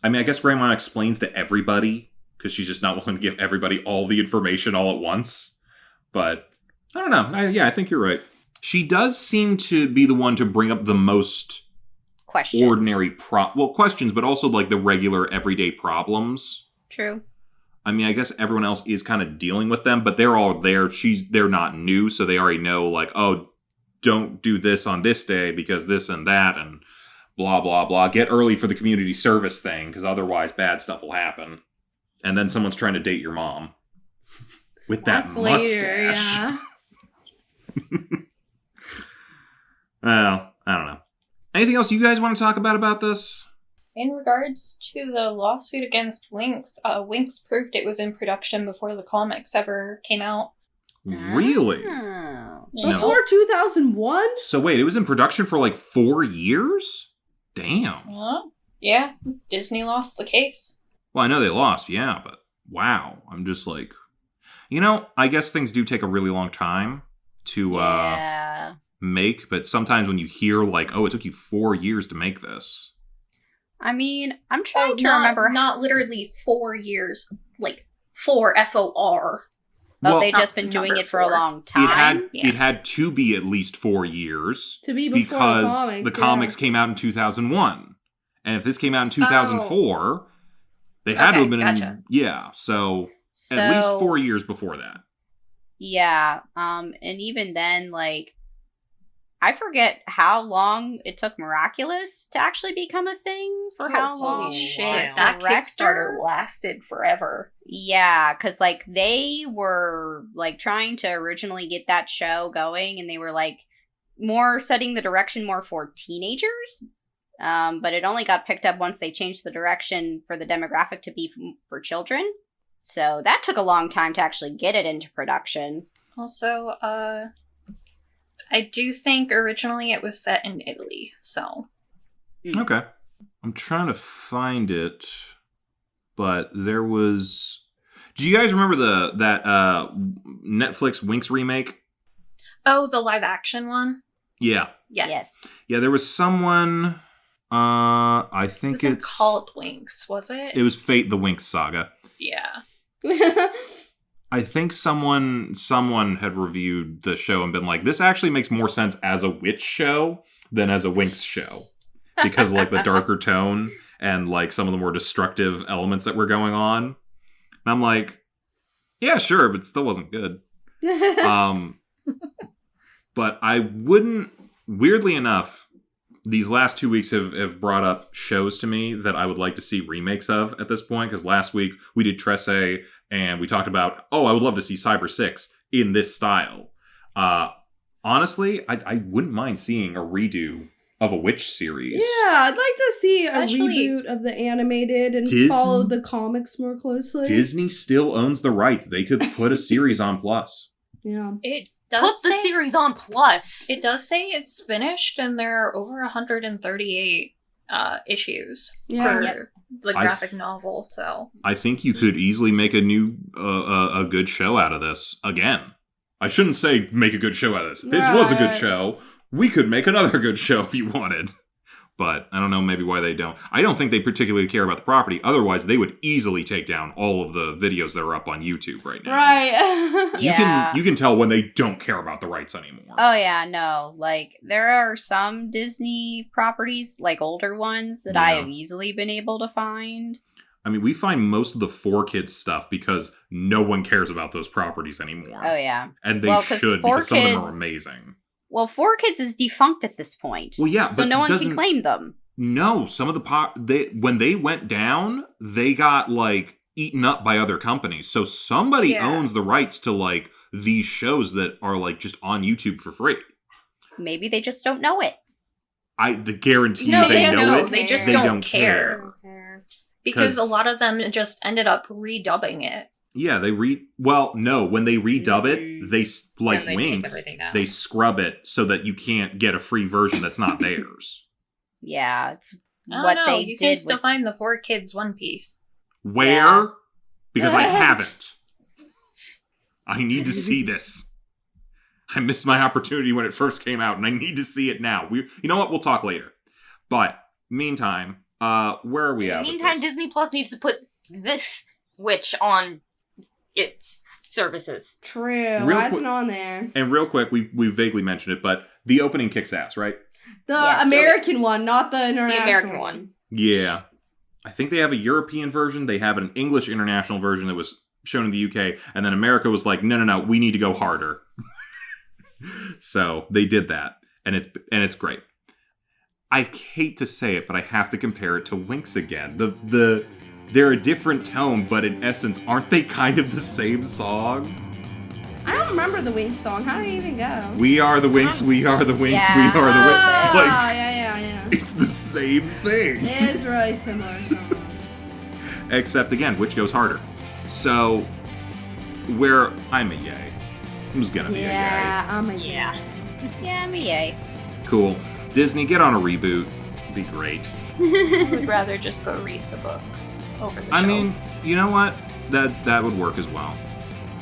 Speaker 1: I guess Grandma explains to everybody, because she's just not willing to give everybody all the information all at once. But, I don't know. I think you're right. She does seem to be the one to bring up the most
Speaker 3: Questions.
Speaker 1: ordinary questions, but also, like, the regular everyday problems.
Speaker 3: True.
Speaker 1: I mean, I guess everyone else is kind of dealing with them, but they're all there. They're not new, so they already know, like, oh, don't do this on this day because this and that, and blah, blah, blah. Get early for the community service thing, because otherwise bad stuff will happen. And then someone's trying to date your mom. With that
Speaker 2: That's
Speaker 1: mustache.
Speaker 2: later, yeah.
Speaker 1: Well, I don't know. Anything else you guys want to talk about this?
Speaker 5: In regards to the lawsuit against Winx, Winx proved it was in production before the comics ever came out.
Speaker 1: Really?
Speaker 3: Oh.
Speaker 2: Before 2001?
Speaker 1: So wait, it was in production for like 4 years? Damn.
Speaker 5: Yeah, Disney lost the case.
Speaker 1: Well, I know they lost, yeah, but wow. I'm just like... You know, I guess things do take a really long time to make, but sometimes when you hear, like, oh, it took you 4 years to make this.
Speaker 3: I mean, I'm trying to remember.
Speaker 5: Not literally 4 years, like 4 FOR.
Speaker 3: Oh, they've just been doing it for a long time?
Speaker 1: It had to be at least 4 years.
Speaker 2: To be before
Speaker 1: because the comics came out in 2001. And if this came out in 2004, they had to have been
Speaker 5: gotcha.
Speaker 1: So at least 4 years before that.
Speaker 3: Yeah, and even then, like, I forget how long it took Miraculous to actually become a thing. For how long?
Speaker 5: Holy shit, that Kickstarter lasted forever.
Speaker 3: Yeah, because, like, they were, like, trying to originally get that show going, and they were, like, more setting the direction more for teenagers. But it only got picked up once they changed the direction for the demographic to be for children. So that took a long time to actually get it into production.
Speaker 5: Also, I do think originally it was set in Italy, so.
Speaker 1: Okay. I'm trying to find it, but there was... Do you guys remember that Netflix Winx remake?
Speaker 5: Oh, the live action one?
Speaker 1: Yeah.
Speaker 5: Yes.
Speaker 1: Yeah, there was someone... I think
Speaker 5: It wasn't called Winx, was it?
Speaker 1: It was Fate the Winx Saga.
Speaker 5: Yeah.
Speaker 1: I think someone had reviewed the show and been like, this actually makes more sense as a witch show than as a Winx show. Because, like, the darker tone and, like, some of the more destructive elements that were going on. And I'm like, yeah, sure, but it still wasn't good. But I wouldn't, weirdly enough, these last 2 weeks have brought up shows to me that I would like to see remakes of at this point, because last week we did Tresse, and we talked about, I would love to see Cyber 6 in this style. Honestly, I wouldn't mind seeing a redo of a witch series.
Speaker 2: Yeah, I'd like to see
Speaker 5: Especially-
Speaker 2: a reboot of the animated and follow the comics more closely.
Speaker 1: Disney still owns the rights. They could put a series on Plus.
Speaker 2: Yeah.
Speaker 5: It
Speaker 4: Put
Speaker 5: does
Speaker 4: the
Speaker 5: say,
Speaker 4: series on Plus.
Speaker 5: It does say it's finished, and there are over 138 issues
Speaker 2: Yeah.
Speaker 5: for the graphic novel. So
Speaker 1: I think you could easily make a new, a good show out of this again. I shouldn't say make a good show out of this. This was a good show. We could make another good show if you wanted. But I don't know maybe why they don't. I don't think they particularly care about the property. Otherwise, they would easily take down all of the videos that are up on YouTube right now.
Speaker 2: Right.
Speaker 1: You can tell when they don't care about the rights anymore.
Speaker 3: Oh yeah, no. Like there are some Disney properties, like older ones, that I have easily been able to find.
Speaker 1: I mean, we find most of the 4Kids stuff because no one cares about those properties anymore.
Speaker 3: Oh yeah.
Speaker 1: And they should, because some of them are amazing.
Speaker 3: Well, 4Kids is defunct at this point.
Speaker 1: Well, yeah,
Speaker 3: so
Speaker 1: but
Speaker 3: no one can claim them.
Speaker 1: No, some of the when they went down, they got like eaten up by other companies. So somebody owns the rights to like these shows that are like just on YouTube for free.
Speaker 3: Maybe they just don't know it.
Speaker 1: I guarantee you they know it.
Speaker 5: They just
Speaker 1: they
Speaker 5: don't care. Because a
Speaker 1: 'Cause-
Speaker 5: lot of them just ended up redubbing it.
Speaker 1: Yeah, when they redub it, they like
Speaker 4: Then they take
Speaker 1: Winx,
Speaker 4: everything out.
Speaker 1: they scrub it so that you can't get a free version that's not theirs.
Speaker 3: Yeah, it's
Speaker 5: I
Speaker 3: what
Speaker 5: don't know.
Speaker 3: they
Speaker 5: You
Speaker 3: did
Speaker 5: can still
Speaker 3: with...
Speaker 5: find the 4Kids One Piece.
Speaker 1: Where?
Speaker 3: Yeah.
Speaker 1: Because I haven't. I need to see this. I missed my opportunity when it first came out, and I need to see it now. You know what? We'll talk later. But meantime, where are we at?
Speaker 4: In the
Speaker 1: with
Speaker 4: meantime,
Speaker 1: this?
Speaker 4: Disney Plus needs to put this witch on its services.
Speaker 2: True.
Speaker 1: Real
Speaker 2: Why
Speaker 1: quick-
Speaker 2: isn't it on there?
Speaker 1: And real quick, we vaguely mentioned it, but the opening kicks ass, right?
Speaker 2: The
Speaker 3: Yes.
Speaker 2: American one, not the international
Speaker 4: American one.
Speaker 1: Yeah. I think they have a European version. They have an English international version that was shown in the UK, and then America was like, no, we need to go harder. So they did that, and it's great. I hate to say it, but I have to compare it to Winx again. They're a different tone, but in essence, aren't they kind of the same song?
Speaker 2: I don't remember the Winx song. How did it even go?
Speaker 1: We are the Winx, we are the Winx,
Speaker 3: Yeah.
Speaker 1: we are the Winx. Like,
Speaker 2: Yeah.
Speaker 1: it's the same thing.
Speaker 2: It is really similar song.
Speaker 1: Except, again, which goes harder. So, where I'm a yay. Who's gonna be a
Speaker 2: Yeah, I'm a
Speaker 4: Yeah.
Speaker 3: Yeah, I'm a yay.
Speaker 1: yay? Cool. Disney, get on a reboot. Be great.
Speaker 5: I would rather just go read the books over the show.
Speaker 1: I mean, you know what? That would work as well.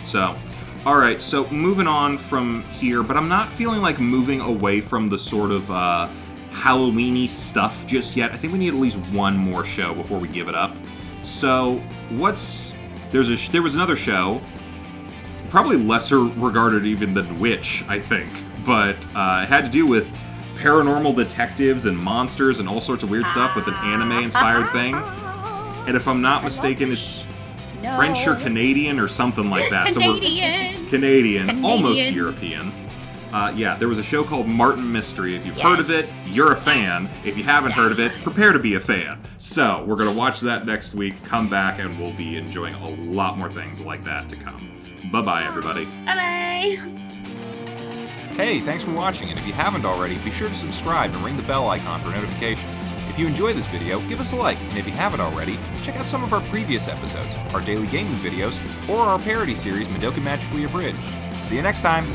Speaker 1: So, all right. So moving on from here, but I'm not feeling like moving away from the sort of Halloween-y stuff just yet. I think we need at least one more show before we give it up. So there was another show, probably lesser regarded even than Witch, I think, but it had to do with paranormal detectives and monsters and all sorts of weird stuff with an anime-inspired thing. And if I'm not mistaken, it's French or Canadian or something like that.
Speaker 3: Canadian.
Speaker 1: Canadian,
Speaker 3: It's Canadian.
Speaker 1: almost European. Yeah, there was a show called Martin Mystery. If you've heard of it, you're a fan. If you haven't heard of it, prepare to be a fan. So, we're going to watch that next week, come back, and we'll be enjoying a lot more things like that to come. Bye-bye, everybody.
Speaker 4: Bye-bye.
Speaker 1: Hey, thanks for watching, and if you haven't already, be sure to subscribe and ring the bell icon for notifications. If you enjoyed this video, give us a like, and if you haven't already, check out some of our previous episodes, our daily gaming videos, or our parody series, Madoka Magically Abridged. See you next time!